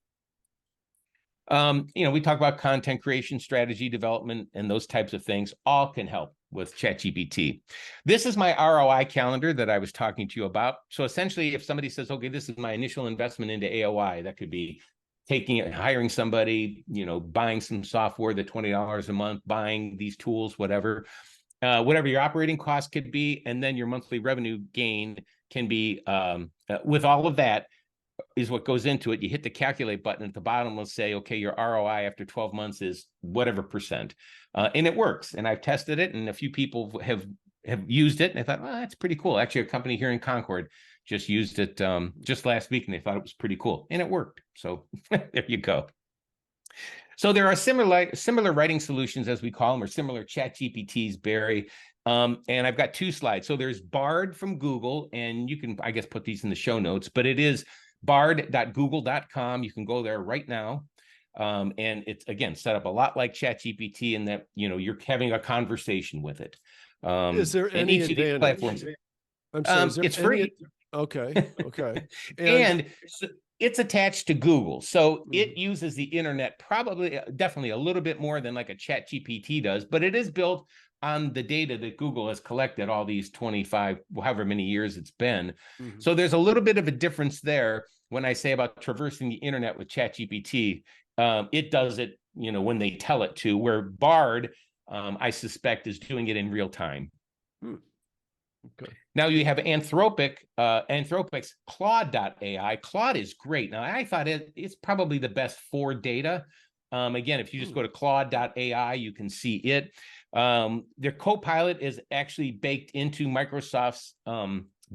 We talk about content creation, strategy development, and those types of things. All can help with ChatGPT. This is my ROI calendar that I was talking to you about. So essentially, if somebody says, okay, this is my initial investment into AOI, that could be hiring somebody, buying some software, the $20 a month, buying these tools, whatever your operating cost could be, and then your monthly revenue gain can be, with all of that, is what goes into it. You hit the calculate button at the bottom. Will say, okay, your ROI after 12 months is whatever percent, and it works. And I've tested it, and a few people have used it, and I thought, well, that's pretty cool. Actually, a company here in Concord just used it just last week, and they thought it was pretty cool, and it worked. So there you go. So there are similar writing solutions, as we call them, or similar chat GPTs, Barry. And I've got two slides. So there's Bard from Google, and you can, I guess, put these in the show notes, but it is bard.google.com. You can go there right now. And it's, again, set up a lot like ChatGPT in that, you're having a conversation with it. Is there any advantage? Platforms, I'm sorry, it's free. Okay. And so it's attached to Google. So it uses the internet definitely a little bit more than like a ChatGPT does, but it is built on the data that Google has collected all these 25, however many years it's been. So there's a little bit of a difference there when I say about traversing the internet with ChatGPT. It does it, when they tell it to, where Bard, I suspect, is doing it in real time. Okay. Now you have Anthropic's Claude.ai. Claude is great. Now I thought it's probably the best for data. Again, if you just go to Claude.ai, you can see it. Their Copilot is actually baked into Microsoft's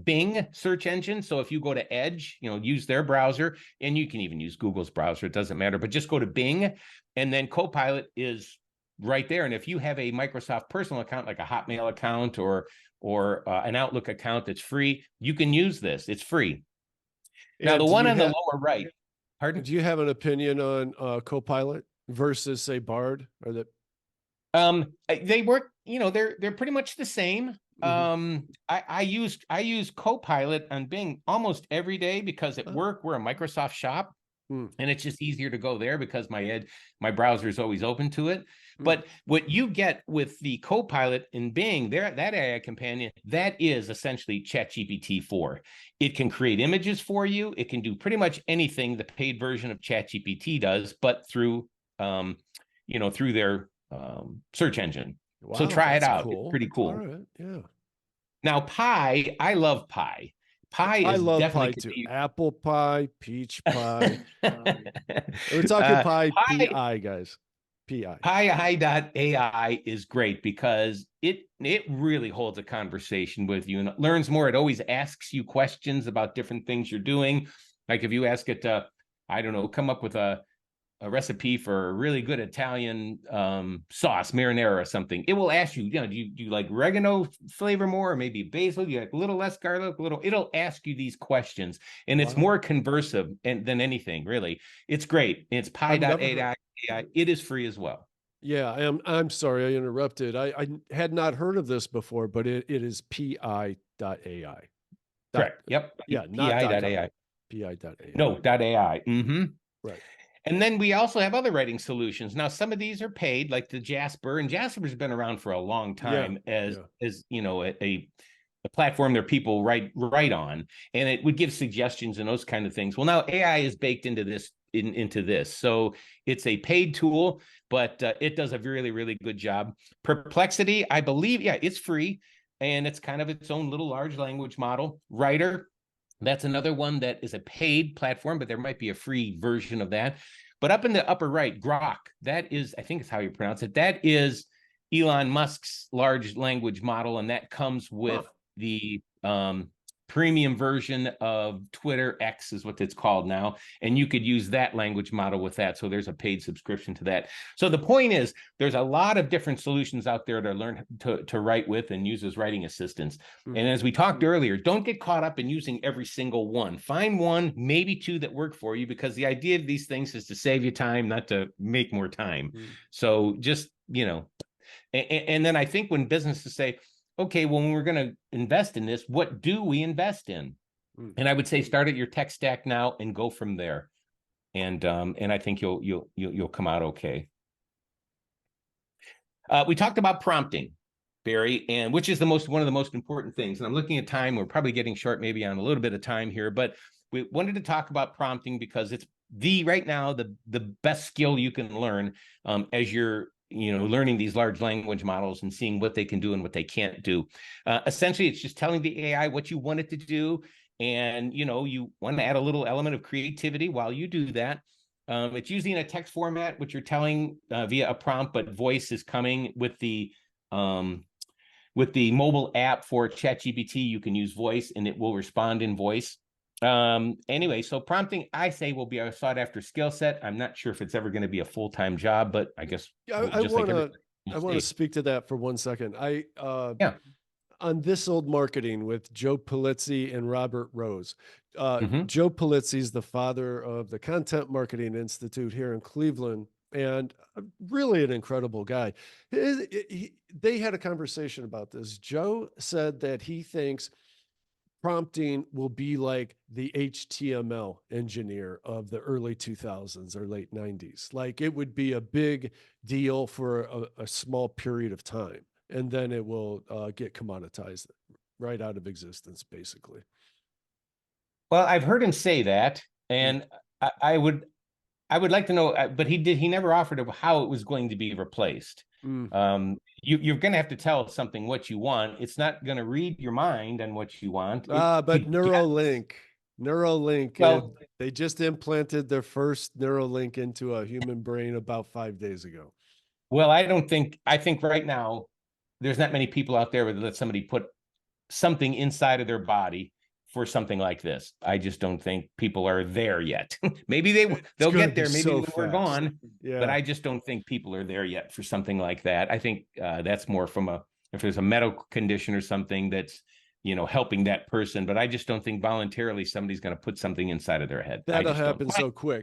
Bing search engine. So if you go to Edge, use their browser, and you can even use Google's browser, it doesn't matter, but just go to Bing, and then Copilot is right there. And if you have a Microsoft personal account, like a Hotmail account or an Outlook account that's free, you can use this. It's free. Now, the one on the lower right, pardon? Do you have an opinion on Copilot versus, say, Bard? Or that they work, they're pretty much the same. I use Copilot on Bing almost every day, because at work we're a Microsoft shop, and it's just easier to go there because my browser is always open to it. But what you get with the Copilot in Bing, that AI companion, that is essentially ChatGPT 4. It can create images for you. It can do pretty much anything the paid version of ChatGPT does, but through through their search engine. Wow, so try it out. Cool. It's pretty cool. All right. Yeah. Now, pie, I love pie. I love pie too. Apple pie, peach pie. We're talking pie, PI, guys. PI. Pie.ai is great because it really holds a conversation with you and it learns more. It always asks you questions about different things you're doing. Like if you ask it to, I don't know, come up with a recipe for a really good Italian sauce, marinara or something, it will ask you, do you like oregano flavor more, or maybe basil? Do you like a little less garlic, it'll ask you these questions, and it's more conversive than anything, really. It's great. It's pie.ai. It is free as well. Yeah, I'm sorry I interrupted. I had not heard of this before, but it is pi.ai. Correct. Yep. Yeah, pi.ai. pi.ai. No, .ai. Right. And then we also have other writing solutions. Now, some of these are paid, like the Jasper, and Jasper's been around for a long time as a platform that people write on, and it would give suggestions and those kind of things. Well, now AI is baked into this. So it's a paid tool, but it does a really, really good job. Perplexity, I believe, it's free. and it's kind of its own little large language model. Writer, that's another one that is a paid platform, but there might be a free version of that. But up in the upper right, Grok, that is, I think it's how you pronounce it, that is Elon Musk's large language model, and that comes with the premium version of Twitter. X is what it's called now, and you could use that language model with that. So there's a paid subscription to that. So the point is, there's a lot of different solutions out there to learn to write with and use as writing assistants. And as we talked earlier, don't get caught up in using every single one. Find one, maybe two that work for you, because the idea of these things is to save you time, not to make more time. So just, and then I think when businesses say, okay, well, when we're going to invest in this, what do we invest in? And I would say start at your tech stack now and go from there. And I think you'll come out okay. We talked about prompting, Barry, and which is one of the most important things. And I'm looking at time. We're probably getting short, maybe on a little bit of time here, but we wanted to talk about prompting because it's right now the best skill you can learn as you're learning these large language models and seeing what they can do and what they can't do. Essentially, it's just telling the AI what you want it to do. And, you want to add a little element of creativity while you do that. It's usually in a text format, which you're telling via a prompt, but voice is coming with the mobile app for ChatGPT. You can use voice and it will respond in voice. Anyway, so prompting, I say, will be a sought after skill set. I'm not sure if it's ever going to be a full-time job, but I guess I want to speak to that for 1 second. On This Old Marketing with Joe Pulizzi and Robert Rose. Joe Pulizzi is the father of the Content Marketing Institute here in Cleveland, and really an incredible guy. They had a conversation about this. Joe said that he thinks prompting will be like the HTML engineer of the early 2000s or late 90s. Like it would be a big deal for a small period of time, and then it will get commoditized right out of existence, basically. Well, I've heard him say that, and I would like to know, but he never offered how it was going to be replaced. You're going to have to tell something what you want. It's not going to read your mind and what you want. But Neuralink, well, they just implanted their first Neuralink into a human brain about 5 days ago. Well, I think right now there's not many people out there that let somebody put something inside of their body for something like this. I just don't think people are there yet. Maybe they'll get there. Maybe when we're gone. Yeah. But I just don't think people are there yet for something like that. I think that's more from if there's a medical condition or something that's helping that person. But I just don't think voluntarily somebody's going to put something inside of their head. That'll happen so quick.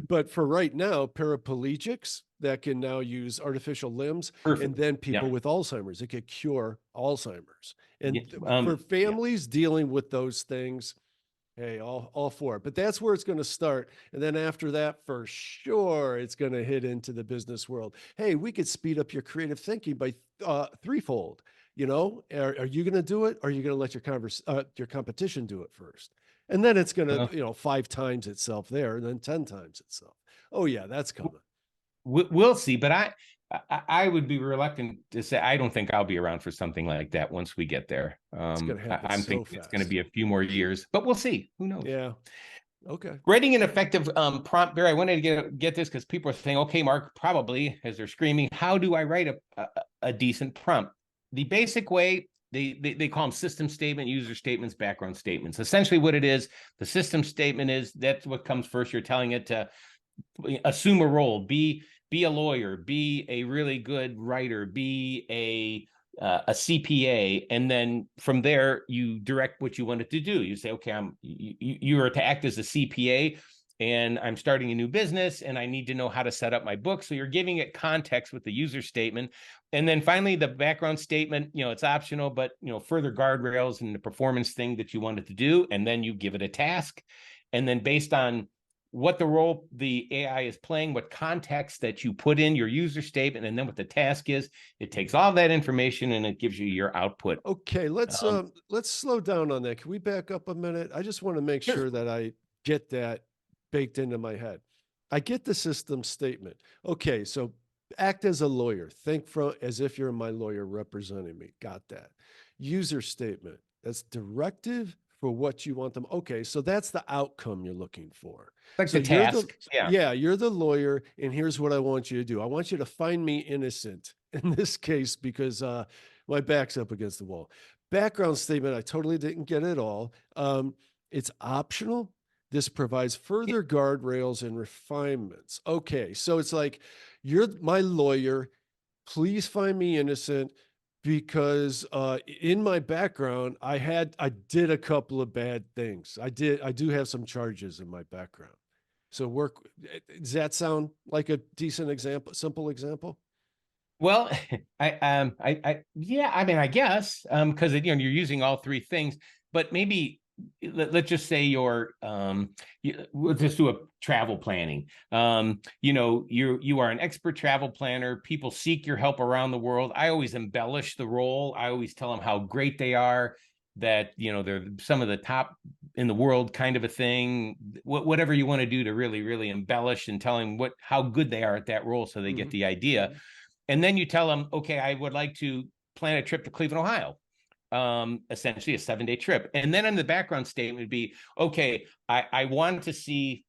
But for right now, paraplegics that can now use artificial limbs, and then people with Alzheimer's, it could cure Alzheimer's. And for families dealing with those things, hey, all for it. But that's where it's going to start. And then after that, for sure, it's going to hit into the business world. Hey, we could speed up your creative thinking by threefold. Are you going to do it? Or are you going to let your competition do it first? And then it's going to, 5 times itself there, and then 10 times itself. Oh yeah, that's coming. We'll see. But I would be reluctant to say I don't think I'll be around for something like that once we get there. It's going to happen I'm thinking it's going to be a few more years, but we'll see. Who knows? Yeah. Okay. Writing an effective prompt, Barry. I wanted to get this because people are saying, "Okay, Mark, probably," as they're screaming, "How do I write a decent prompt?" The basic way, they call them system statement, user statements, background statements. Essentially what it is, the system statement is that's what comes first. You're telling it to assume a role, be a lawyer, be a really good writer, be a CPA, and then from there you direct what you want it to do. You say, okay, you are to act as a CPA, and I'm starting a new business, and I need to know how to set up my book. So you're giving it context with the user statement, and then finally the background statement. It's optional, but further guardrails and the performance thing that you want it to do, and then you give it a task, and then based on what the role the AI is playing, what context that you put in your user statement, and then what the task is, it takes all that information and it gives you your output. Okay, let's slow down on that. Can we back up a minute? I just want to make sure that I get that baked into my head. I get the system statement. Okay, so act as a lawyer. Think as if you're my lawyer representing me. Got that. user statement. That's directive for what you want them. Okay, so that's the outcome you're looking for. Like So the task. yeah, you're the lawyer, and here's what I want you to do. I want you to find me innocent in this case because my back's up against the wall. Background statement, I totally didn't get it all. It's optional. This provides further guardrails and refinements. Okay, so it's like, you're my lawyer. Please find me innocent because in my background, I did a couple of bad things. I do have some charges in my background. So does that sound like a decent example, simple example? Well, yeah, I mean, I guess, because you're using all three things, but maybe let's just say we'll just do a travel planning. You are an expert travel planner. People seek your help around the world. I always embellish the role. I always tell them how great they are, that they're some of the top in the world, kind of a thing. Whatever you want to do to really, really embellish and tell them how good they are at that role, so they get the idea. And then you tell them, okay, I would like to plan a trip to Cleveland, Ohio, essentially a 7-day trip. And then in the background statement would be, okay, I want to see,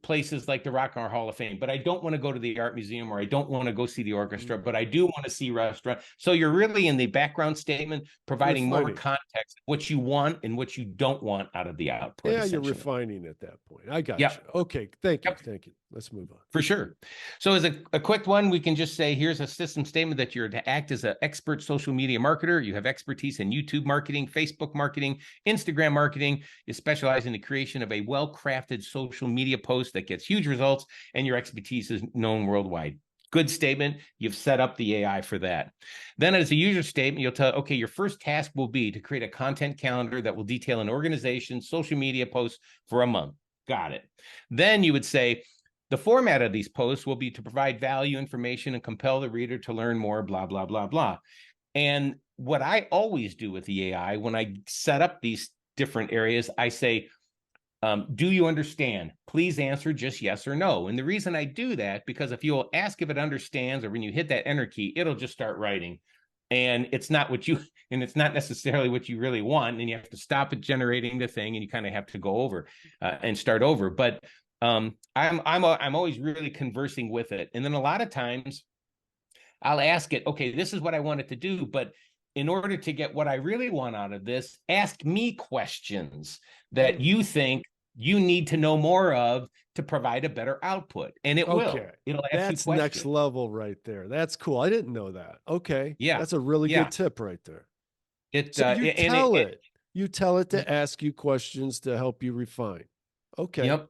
places like the Rock and Roll Hall of Fame, but I don't want to go to the art museum, or I don't want to go see the orchestra, but I do want to see restaurant. So you're really in the background statement providing more context, what you want and what you don't want out of the output. Yeah, you're refining at that point. I got Yep. you. Okay, thank you. Thank you. Let's move on. For sure. So as a quick one, we can just say, here's a system statement that you're to act as an expert social media marketer. You have expertise in YouTube marketing, Facebook marketing, Instagram marketing. You specialize in the creation of a well-crafted social media post that gets huge results, and your expertise is known worldwide. Good statement. You've set up the AI for that. Then as a user statement, you'll tell, okay, your first task will be to create a content calendar that will detail an organization's social media posts for a month. Got it. Then you would say, the format of these posts will be to provide value, information, and compel the reader to learn more, blah, blah, blah, blah. And what I always do with the AI, when I set up these different areas, I say, do you understand? Please answer just yes or no. And the reason I do that, because if you'll ask if it understands, or when you hit that enter key, it'll just start writing. And it's not necessarily what you really want. And you have to stop it generating the thing, and you kind of have to go over and start over. But I'm always really conversing with it. And then a lot of times I'll ask it, okay, this is what I want it to do, but in order to get what I really want out of this, ask me questions that you think you need to know more of to provide a better output. And it'll ask you questions. That's next level right there. That's cool. I didn't know that. Okay. Yeah. That's a really good tip right there. So you tell it to ask you questions to help you refine. Okay. Yep.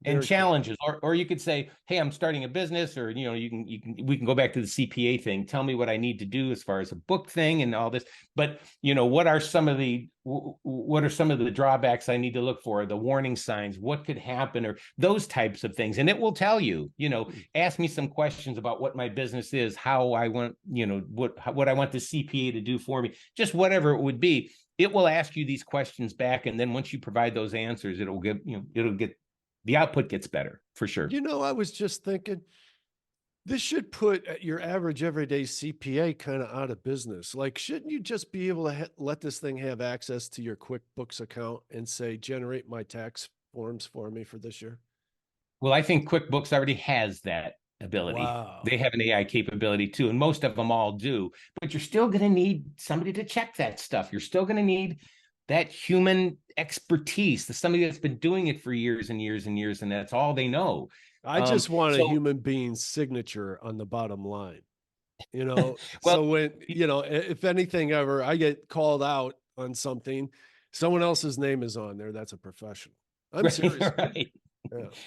And challenges, or you could say, hey, I'm starting a business, or we can go back to the CPA thing. Tell me what I need to do as far as a book thing and all this. But what are some of the drawbacks I need to look for, the warning signs, what could happen, or those types of things. And it will tell you, ask me some questions about what my business is, how I want, what I want the CPA to do for me, just whatever it would be. It will ask you these questions back, and then once you provide those answers, it'll get the output gets better, for sure. I was just thinking, this should put your average everyday CPA kind of out of business. Like, shouldn't you just be able to let this thing have access to your QuickBooks account and say, generate my tax forms for me for this year? Well, I think QuickBooks already has that ability. Wow. They have an AI capability too, and most of them all do. But you're still going to need somebody to check that stuff. You're still going to need that human expertise, somebody that's been doing it for years and years and years, and that's all they know. I just want a human being's signature on the bottom line, well, so when, if anything ever I get called out on something, someone else's name is on there, that's a professional. I'm serious. Right.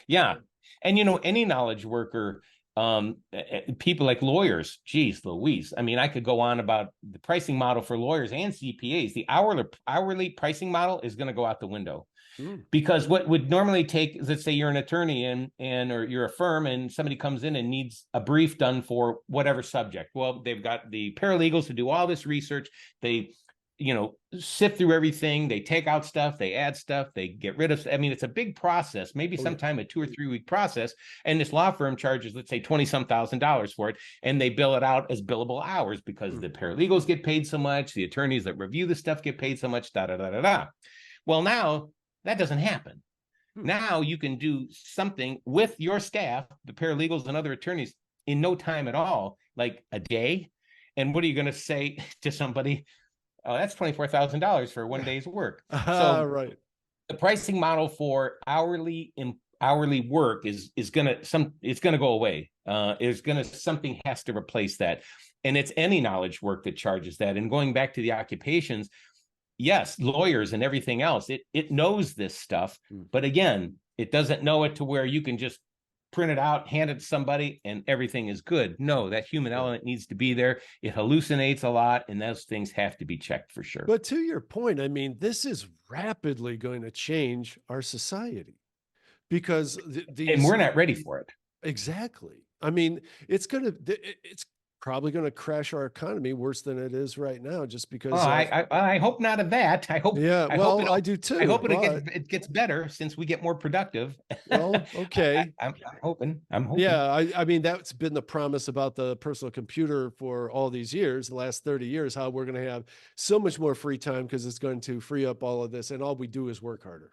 Yeah. And, any knowledge worker, people like lawyers, geez Louise. I mean, I could go on about the pricing model for lawyers and CPAs. The hourly pricing model is going to go out the window, because what would normally take, let's say you're an attorney or you're a firm, and somebody comes in and needs a brief done for whatever subject. Well, they've got the paralegals to do all this research. They sift through everything. They take out stuff, they add stuff, they get rid of. I mean, it's a big process, maybe sometime a 2 or 3 week process. And this law firm charges, let's say, $20-some thousand for it, and they bill it out as billable hours because the paralegals get paid so much, the attorneys that review the stuff get paid so much, da da da da da. Well, now that doesn't happen. Now you can do something with your staff, the paralegals and other attorneys, in no time at all, like a day. And what are you going to say to somebody? Oh, that's $24,000 for 1 day's work. So right. The pricing model for hourly work is gonna go away. Something has to replace that, and it's any knowledge work that charges that. And going back to the occupations, yes, lawyers and everything else, it knows this stuff, but again, it doesn't know it to where you can just print it out, hand it to somebody, and everything is good. No, that human element needs to be there. It hallucinates a lot, and those things have to be checked for sure. But to your point, I mean, this is rapidly going to change our society because and we're not ready for it. Exactly. I mean, it's probably going to crash our economy worse than it is right now, just because. I hope not of that. I hope. Yeah, I do too. I hope it gets better since we get more productive. Well, okay. I'm hoping. Yeah, I mean, that's been the promise about the personal computer for all these years, the last 30 years, how we're going to have so much more free time because it's going to free up all of this, and all we do is work harder.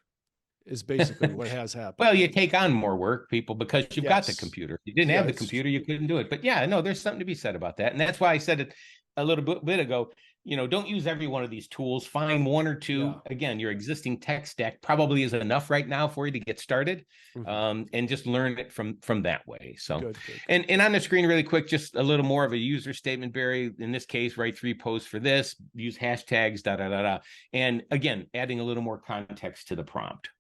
Is basically what has happened. Well, you take on more work, people, because you've got the computer. If you didn't have the computer, you couldn't do it. But yeah, no, there's something to be said about that. And that's why I said it a little bit ago, don't use every one of these tools. Find one or two. Yeah. Again, your existing tech stack probably is enough right now for you to get started, and just learn it from that way. So, good. And on the screen really quick, just a little more of a user statement, Barry. In this case, write 3 posts for this, use hashtags, da, da, da, da. And again, adding a little more context to the prompt.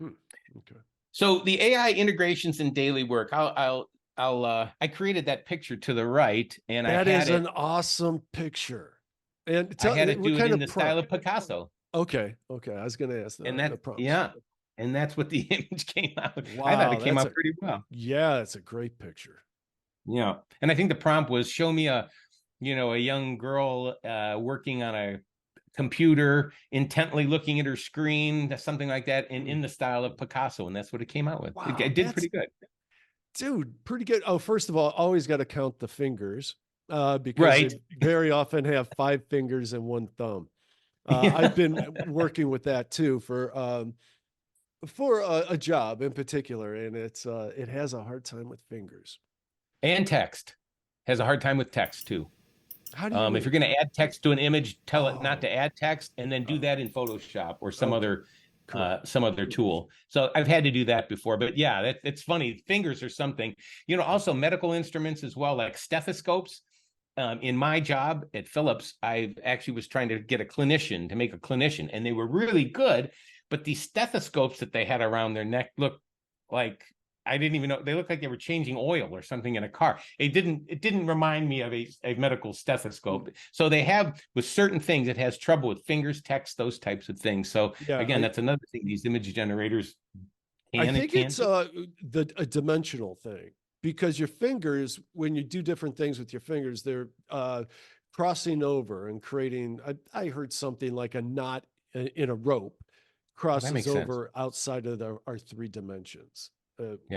Okay. So the AI integrations in daily work, I created that picture to the right, and that is an awesome picture. And I had it do it in the style of Picasso. Okay. I was going to ask that. And that, and that's what the image came out. Wow, I thought it came out pretty well. Yeah, it's a great picture. Yeah, and I think the prompt was show me a young girl working on a computer, intently looking at her screen, something like that, and in the style of Picasso, and that's what it came out with. Wow, it did pretty good. Dude, pretty good. Oh, first of all, always got to count the fingers, because they very often have 5 fingers and 1 thumb. I've been working with that too for a job in particular, and it has a hard time with fingers. And text has a hard time with text too. How do you if you're going to add text to an image, tell it not to add text, and then do that in Photoshop or some other tool. So I've had to do that before, but yeah, it's funny. Fingers are something. Also medical instruments as well, like stethoscopes. In my job at Philips, I actually was trying to get a clinician to make a clinician, and they were really good, but these stethoscopes that they had around their neck looked like, I didn't even know, they looked like they were changing oil or something in a car. It didn't remind me of a medical stethoscope. So they have, with certain things, it has trouble with fingers, text, those types of things. So again, that's another thing these image generators can. I think it's a dimensional thing, because your fingers, when you do different things with your fingers, they're crossing over and creating, I heard something like a knot in a rope crosses over outside of our 3 dimensions.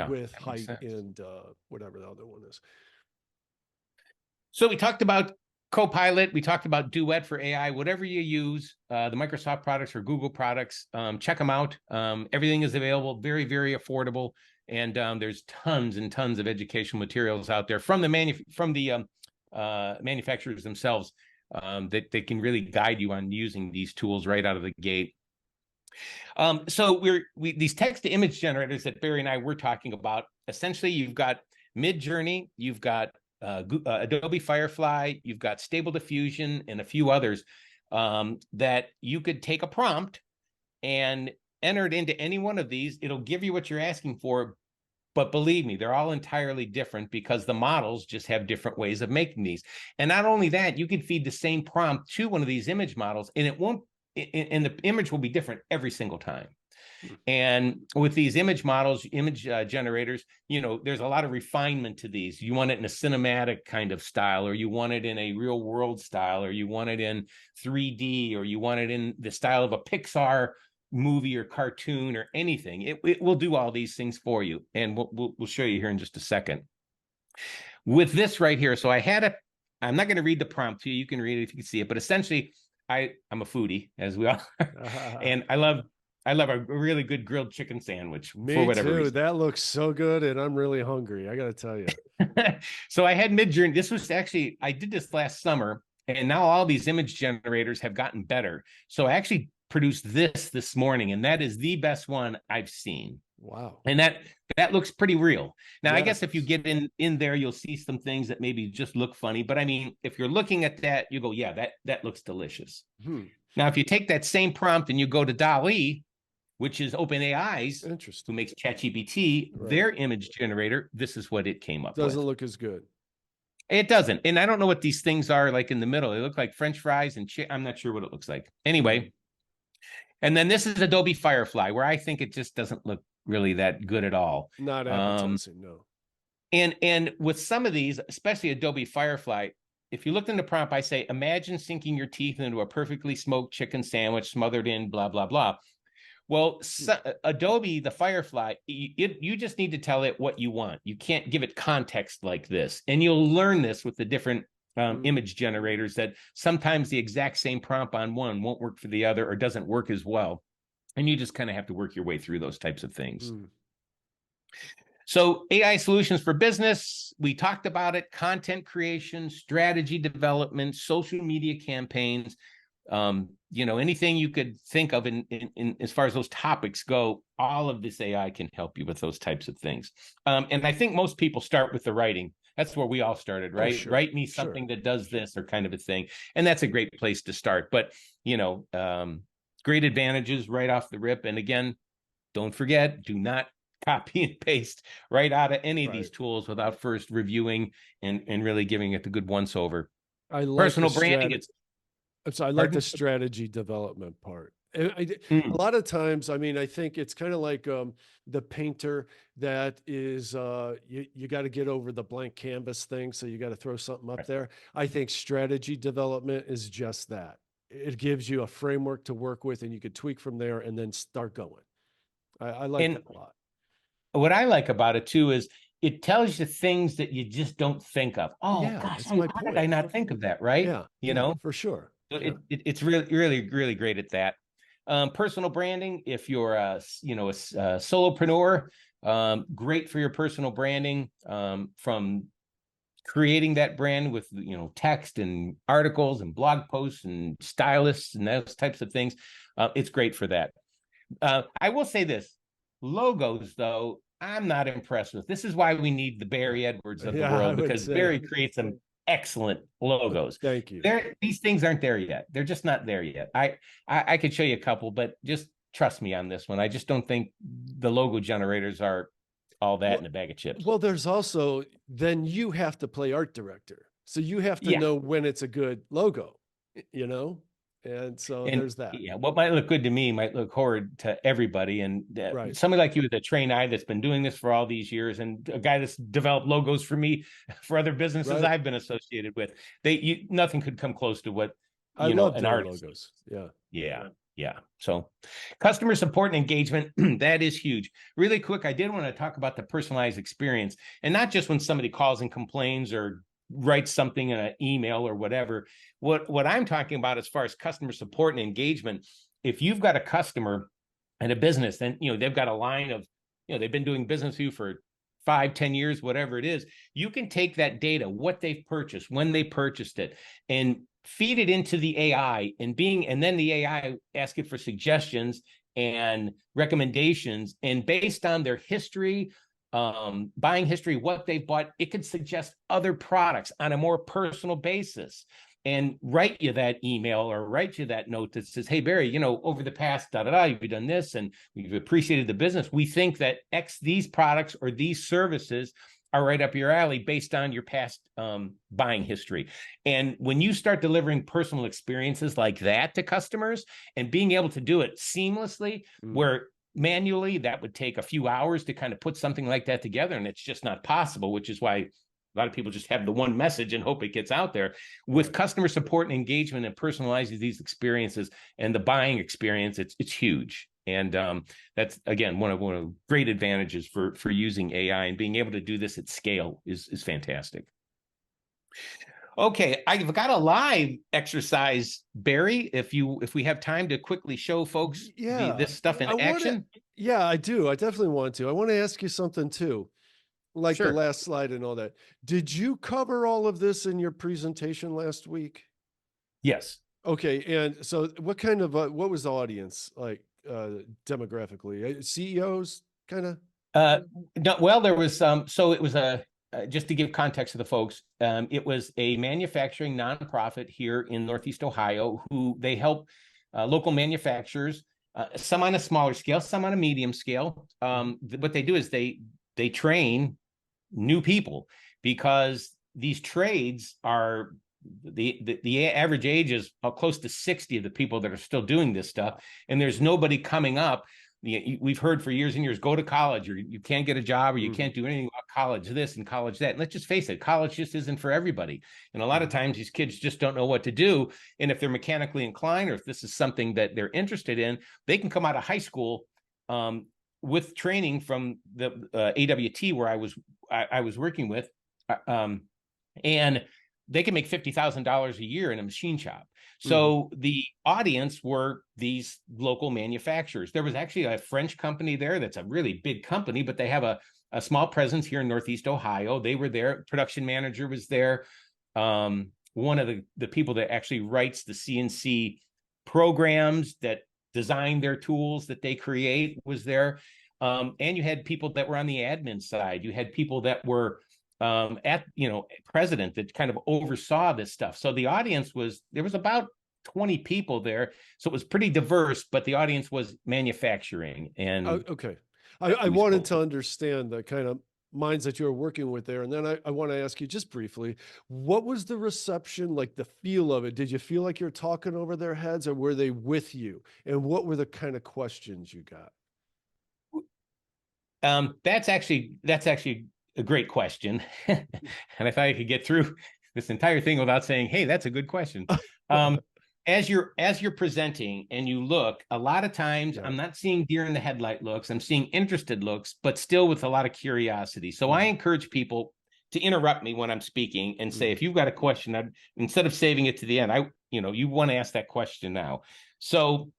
With height and whatever the other one is. So we talked about Copilot. We talked about Duet for AI. Whatever you use, the Microsoft products or Google products, check them out. Everything is available, very, very affordable, and there's tons and tons of educational materials out there from the manufacturers themselves that they can really guide you on using these tools right out of the gate. So these text to image generators that Barry and I were talking about, essentially you've got MidJourney, you've got Adobe Firefly, you've got Stable Diffusion, and a few others that you could take a prompt and enter it into any one of these. It'll give you what you're asking for, but believe me, they're all entirely different because the models just have different ways of making these. And not only that, you can feed the same prompt to one of these image models, and it won't, and the image will be different every single time. And with these image models, image generators, there's a lot of refinement to these. You want it in a cinematic kind of style, or you want it in a real world style, or you want it in 3D, or you want it in the style of a Pixar movie or cartoon or anything. It will do all these things for you. And we'll show you here in just a second. With this right here, so I'm not going to read the prompt to you. You can read it if you can see it. But essentially, I'm a foodie, as we all are. And I love a really good grilled chicken sandwich. Me for whatever too. reason. That looks so good, and I'm really hungry. I got to tell you. So I had MidJourney. This was actually, I did this last summer, and now all these image generators have gotten better. So I actually produced this morning, and that is the best one I've seen. Wow. And that looks pretty real. Now, Yeah. I guess if you get in there, you'll see some things that maybe just look funny. But I mean, if you're looking at that, you go, yeah, that looks delicious. Now, if you take that same prompt and you go to Dall-E, which is OpenAI's, who makes ChatGPT, their image generator, this is what it came up with. Doesn't look as good. It doesn't. And I don't know what these things are like in the middle. They look like French fries and I'm not sure what it looks like. Anyway, and then this is Adobe Firefly, where I think it just doesn't look really that good at all. Not appetizing, no. And with some of these, especially Adobe Firefly, if you looked in the prompt, I say, imagine sinking your teeth into a perfectly smoked chicken sandwich smothered in blah, blah, blah. Well, Adobe, the Firefly, you just need to tell it what you want. You can't give it context like this. And you'll learn this with the different image generators, that sometimes the exact same prompt on one won't work for the other, or doesn't work as well. And you just kind of have to work your way through those types of things. So AI solutions for business, we talked about it: content creation, strategy development, social media campaigns. Anything you could think of in as far as those topics go, all of this AI can help you with those types of things. And I think most people start with the writing. That's where we all started, right? Sure. Write me something that does this, or kind of a thing. And that's a great place to start. But, great advantages right off the rip. And again, don't forget, do not copy and paste right out of any of these tools without first reviewing and really giving it the good once over. I like personal branding. I like the strategy development part. A lot of times, I mean, I think it's kind of like the painter that is, you got to get over the blank canvas thing. So you got to throw something up there. I think strategy development is just that. It gives you a framework to work with, and you could tweak from there and then start going. I like that a lot. What I like about it too is it tells you things that you just don't think of. Oh, yeah, gosh, how did I not think of that? Right? Yeah, for sure. So it's really, really, really great at that. Personal branding. If you're a solopreneur, great for your personal branding, from creating that brand with text and articles and blog posts and stylists and those types of things. It's great for that. I will say this: logos, though, I'm not impressed with. This is why we need the Barry Edwards of the world, because Barry creates some excellent logos. Thank you. These things aren't there yet. They're just not there yet. I could show you a couple, but just trust me on this one. I just don't think the logo generators are all that in a bag of chips. Well, there's also, then you have to play art director. So you have to know when it's a good logo, And so there's that. Yeah, what might look good to me might look horrid to everybody. And somebody like you with a trained eye that's been doing this for all these years, and a guy that's developed logos for me for other businesses I've been associated with, nothing could come close to what I love an artist. Logos. Yeah. So customer support and engagement, that is huge. Really quick, I did want to talk about the personalized experience, and not just when somebody calls and complains or writes something in an email or whatever. What I'm talking about as far as customer support and engagement, if you've got a customer and a business, then they've got a line of, they've been doing business with you for 5-10 years, whatever it is, you can take that data, what they've purchased, when they purchased it, and feed it into the AI, and then the AI ask it for suggestions and recommendations, and based on their history, buying history, what they've bought, it could suggest other products on a more personal basis, and write you that email or write you that note that says, hey, Barry, over the past you've done this, and we've appreciated the business. We think that these products or these services are right up your alley based on your past buying history. And when you start delivering personal experiences like that to customers, and being able to do it seamlessly, where manually, that would take a few hours to kind of put something like that together, and it's just not possible, which is why a lot of people just have the one message and hope it gets out there. With customer support and engagement and personalizing these experiences and the buying experience, it's huge. And that's, again, one of the great advantages for using AI, and being able to do this at scale is fantastic. Okay, I've got a live exercise, Barry. If we have time to quickly show folks this stuff in action. Yeah, I do. I definitely want to. I want to ask you something too, like the last slide and all that. Did you cover all of this in your presentation last week? Yes. Okay, and so what kind of what was the audience like demographically? CEOs, kind of? No, well, there was so it was just to give context to the folks, it was a manufacturing nonprofit here in Northeast Ohio who they help local manufacturers, some on a smaller scale, some on a medium scale. What they do is they train new people, because these trades are the average age is close to 60 of the people that are still doing this stuff, and there's nobody coming up. We've heard for years and years, go to college, or you can't get a job, or you can't do anything about college this and college that. And let's just face it, college just isn't for everybody. And a lot of times these kids just don't know what to do. And if they're mechanically inclined, or if this is something that they're interested in, they can come out of high school with training from the AWT, where I was working with, and they can make $50,000 a year in a machine shop. So the audience were these local manufacturers. There was actually a French company there that's a really big company, but they have a small presence here in Northeast Ohio. They were there. Production manager was there. One of the people that actually writes the CNC programs that design their tools that they create was there. And you had people that were on the admin side. You had people that were president that kind of oversaw this stuff. So the audience there was about 20 people there. So it was pretty diverse, but the audience was manufacturing. And okay. I wanted to understand the kind of minds that you were working with there. And then I want to ask you just briefly, what was the reception, like the feel of it? Did you feel like you're talking over their heads, or were they with you? And what were the kind of questions you got? That's actually a great question. And I thought I could get through this entire thing without saying, hey, that's a good question. As you're presenting and you look, a lot of times I'm not seeing deer in the headlight looks. I'm seeing interested looks, but still with a lot of curiosity. So I encourage people to interrupt me when I'm speaking and say, if you've got a question, instead of saving it to the end, you want to ask that question now. So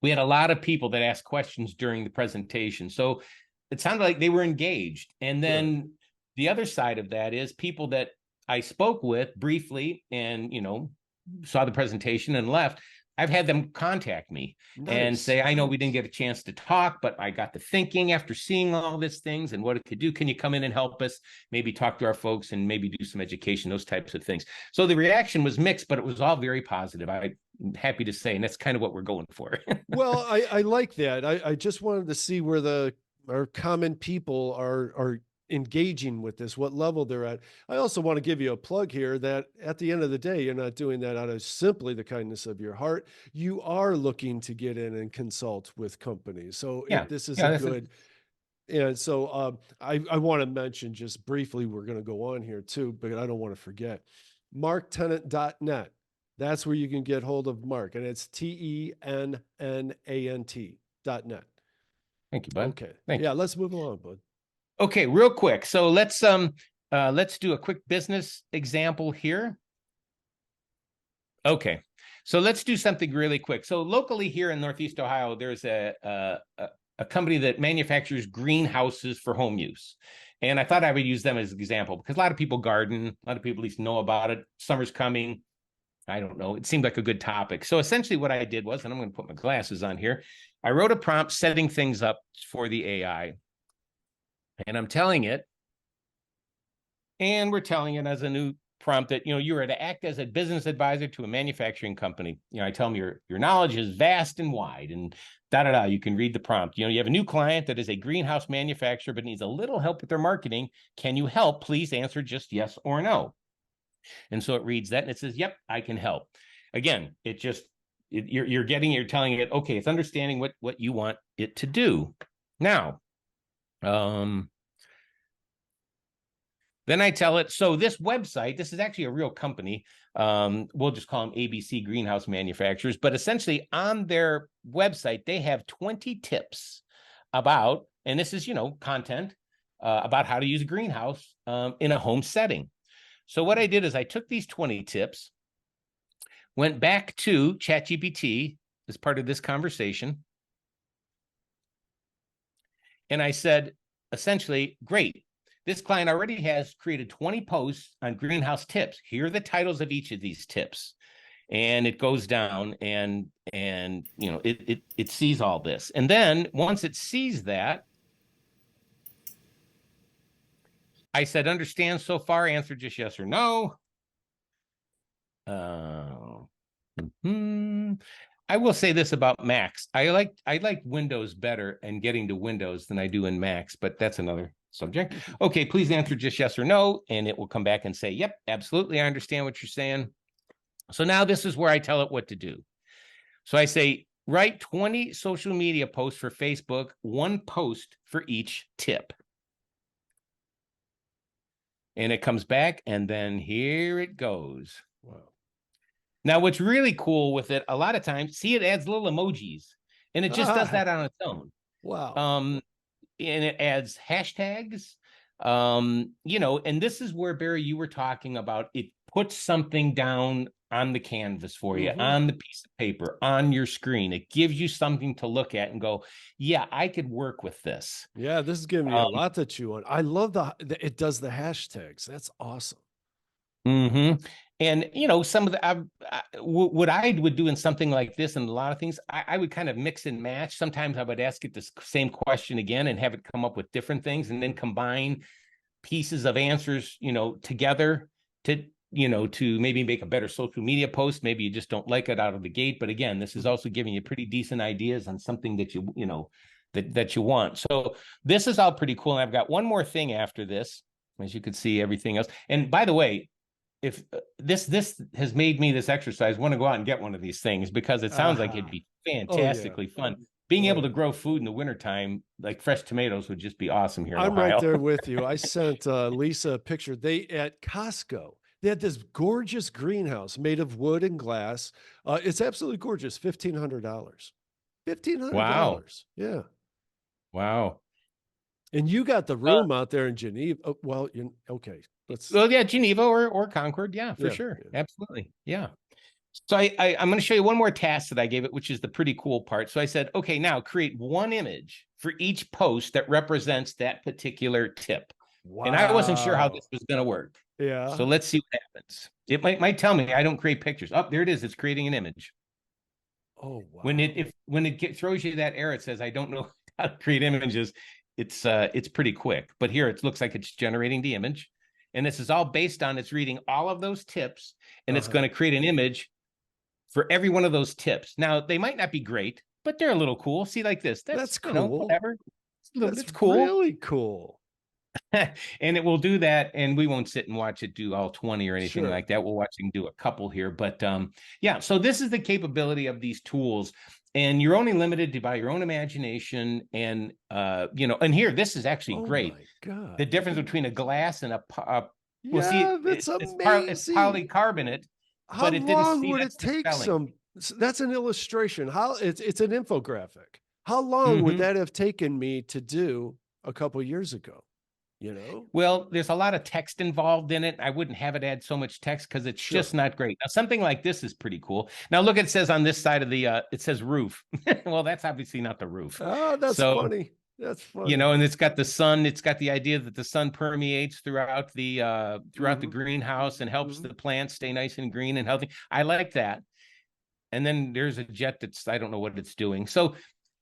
we had a lot of people that asked questions during the presentation. So it sounded like they were engaged. And then the other side of that is people that I spoke with briefly and, saw the presentation and left. I've had them contact me and say, I know we didn't get a chance to talk, but I got to thinking after seeing all these things and what it could do. Can you come in and help us? Maybe talk to our folks and maybe do some education, those types of things. So the reaction was mixed, but it was all very positive. I'm happy to say, and that's kind of what we're going for. Well, I like that. I just wanted to see where our common people are engaging with this, what level they're at. I also want to give you a plug here that at the end of the day, you're not doing that out of simply the kindness of your heart. You are looking to get in and consult with companies. So this is good. And so I want to mention just briefly, we're going to go on here too, but I don't want to forget, marktennant.net. That's where you can get hold of Mark, and it's TENNANT.net. Thank you, bud. Okay. Thank you. Let's move along, bud. Okay, real quick. So let's do a quick business example here. Okay. So let's do something really quick. So locally here in Northeast Ohio, there's a company that manufactures greenhouses for home use. And I thought I would use them as an example because a lot of people garden, a lot of people at least know about it. Summer's coming. I don't know. It seemed like a good topic. So essentially what I did was, and I'm going to put my glasses on here, I wrote a prompt setting things up for the AI. And I'm telling it, and we're telling it as a new prompt that, you are to act as a business advisor to a manufacturing company. I tell them your knowledge is vast and wide and da-da-da. You can read the prompt. You have a new client that is a greenhouse manufacturer, but needs a little help with their marketing. Can you help? Please answer just yes or no. And so it reads that and it says, yep, I can help. Again, it just you're telling it, okay, it's understanding what you want it to do. Now, then I tell it, so this website, this is actually a real company. We'll just call them ABC Greenhouse Manufacturers, but essentially on their website, they have 20 tips about, and this is, content about how to use a greenhouse in a home setting. So what I did is I took these 20 tips, went back to ChatGPT as part of this conversation, and I said, essentially, great. This client already has created 20 posts on greenhouse tips. Here are the titles of each of these tips. And it goes down and it sees all this. And then once it sees that, I said, understand so far, answer just yes or no. I will say this about Macs. I like Windows better and getting to Windows than I do in Macs, but that's another subject. Okay, please answer just yes or no, and it will come back and say, yep, absolutely, I understand what you're saying. So now this is where I tell it what to do. So I say, write 20 social media posts for Facebook, 1 post for each tip. And it comes back, and then here it goes. Wow. Now, what's really cool with it, a lot of times, see, it adds little emojis, and it just does that on its own. Wow. And it adds hashtags, and this is where, Barry, you were talking about, it puts something down on the canvas for you, on the piece of paper, on your screen. It gives you something to look at and go, yeah, I could work with this. Yeah, this is giving me a lot to chew on. I love it does the hashtags. That's awesome. And some of the what I would do in something like this, and a lot of things, I would kind of mix and match. Sometimes I would ask it this same question again and have it come up with different things, and then combine pieces of answers, together to maybe make a better social media post. Maybe you just don't like it out of the gate, but again, this is also giving you pretty decent ideas on something that that you want. So this is all pretty cool. And I've got one more thing after this, as you can see, everything else. And by the way, if this has made me, this exercise, want to go out and get one of these things, because it sounds like it'd be fantastically fun. Being able to grow food in the wintertime, like fresh tomatoes, would just be awesome here in I'm Ohio. right there with you. I sent Lisa a picture. They at Costco, they had this gorgeous greenhouse made of wood and glass. It's absolutely gorgeous. $1,500. $1,500. Wow. Yeah. Wow. And you got the room out there in Geneva. Oh, well, okay. Well, yeah, Geneva or Concord. Yeah, for sure. Yeah. Absolutely. Yeah. So I'm going to show you one more task that I gave it, which is the pretty cool part. So I said, okay, now create 1 image for each post that represents that particular tip. Wow. And I wasn't sure how this was going to work. Yeah. So let's see what happens. It might tell me I don't create pictures. Oh, there it is. It's creating an image. Oh, wow. When it throws you that error, it says, I don't know how to create images. It's pretty quick, but here it looks like it's generating the image. And this is all based on, it's reading all of those tips, and it's going to create an image for every one of those tips. Now, they might not be great, but they're a little cool. See, like this. That's cool. Whatever. It's cool. Really cool. And it will do that, and we won't sit and watch it do all 20 or anything like that. We'll watch it do a couple here. But yeah, so this is the capability of these tools. And you're only limited by your own imagination. And, and here, this is actually great. My God. The difference between a glass and well, see, that's amazing. It's polycarbonate. How long would it take that's an illustration. It's an infographic. How long would that have taken me to do a couple years ago? Well, there's a lot of text involved in it. I wouldn't have it add so much text because it's just not great. Now, something like this is pretty cool. Now, look, it says on this side of the, it says roof. Well, that's obviously not the roof. Oh, that's funny. That's funny. And it's got the sun. It's got the idea that the sun permeates throughout the the greenhouse and helps the plants stay nice and green and healthy. I like that. And then there's a jet I don't know what it's doing. So,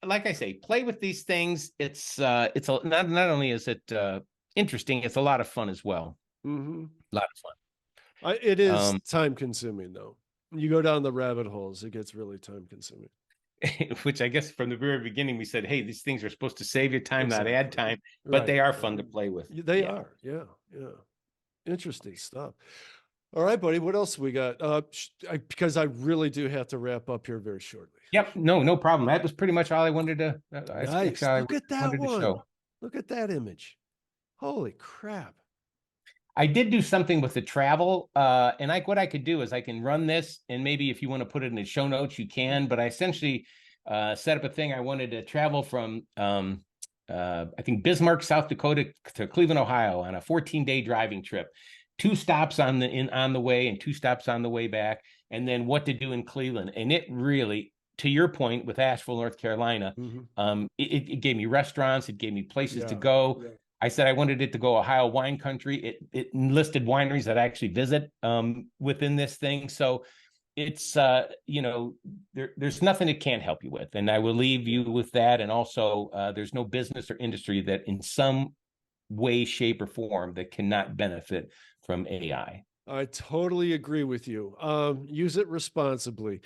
like I say, play with these things. Not only is it interesting, it's a lot of fun as well. A lot of fun. It is time consuming, though. You go down the rabbit holes, it gets really time consuming. Which I guess from the very beginning we said, hey, these things are supposed to save you time, not add time, but they are fun to play with. They are. Yeah. Interesting stuff. All right, buddy. What else we got? Because I really do have to wrap up here very shortly. Yep. No problem. That was pretty much all I wanted to. Nice. I Look at that wanted to one. show. Look at that image. Holy crap. I did do something with the travel, and what I could do is I can run this, and maybe if you want to put it in the show notes, you can. But I essentially set up a thing. I wanted to travel from I think Bismarck, South Dakota, to Cleveland, Ohio, on a 14-day driving trip. 2 stops on the way and 2 stops on the way back, and then what to do in Cleveland. And it really, to your point with Asheville, North Carolina, it gave me restaurants, it gave me places to go. Yeah. I said I wanted it to go Ohio wine country. It listed wineries that I actually visit within this thing. So it's there's nothing it can't help you with, and I will leave you with that. And also, there's no business or industry that in some way, shape, or form that cannot benefit from AI. I totally agree with you. Use it responsibly.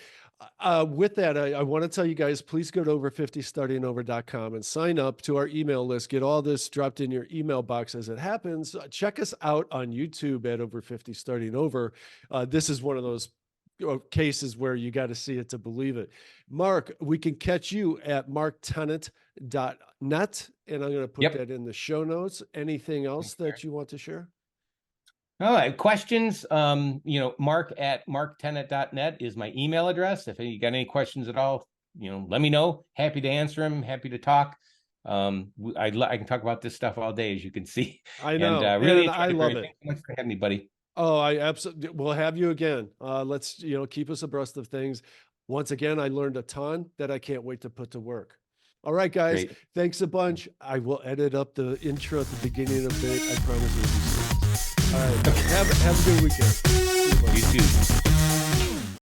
With that, I want to tell you guys, please go to over50startingover.com and sign up to our email list. Get all this dropped in your email box as it happens. Check us out on YouTube at Over 50 Starting Over. This is one of those cases where you got to see it to believe it. Mark, we can catch you at marktennant.net, and I'm going to put that in the show notes. Anything else that you want to share? All right, questions, Mark at marktennant.net is my email address. If you got any questions at all, let me know. Happy to answer them. Happy to talk. I can talk about this stuff all day, as you can see. I know. And really, I love it. Thanks so much for having me, buddy. Oh, I absolutely will have you again. Let's, keep us abreast of things. Once again, I learned a ton that I can't wait to put to work. All right, guys. Great. Thanks a bunch. I will edit up the intro at the beginning of it. I promise you. All right. Have a good weekend. You too.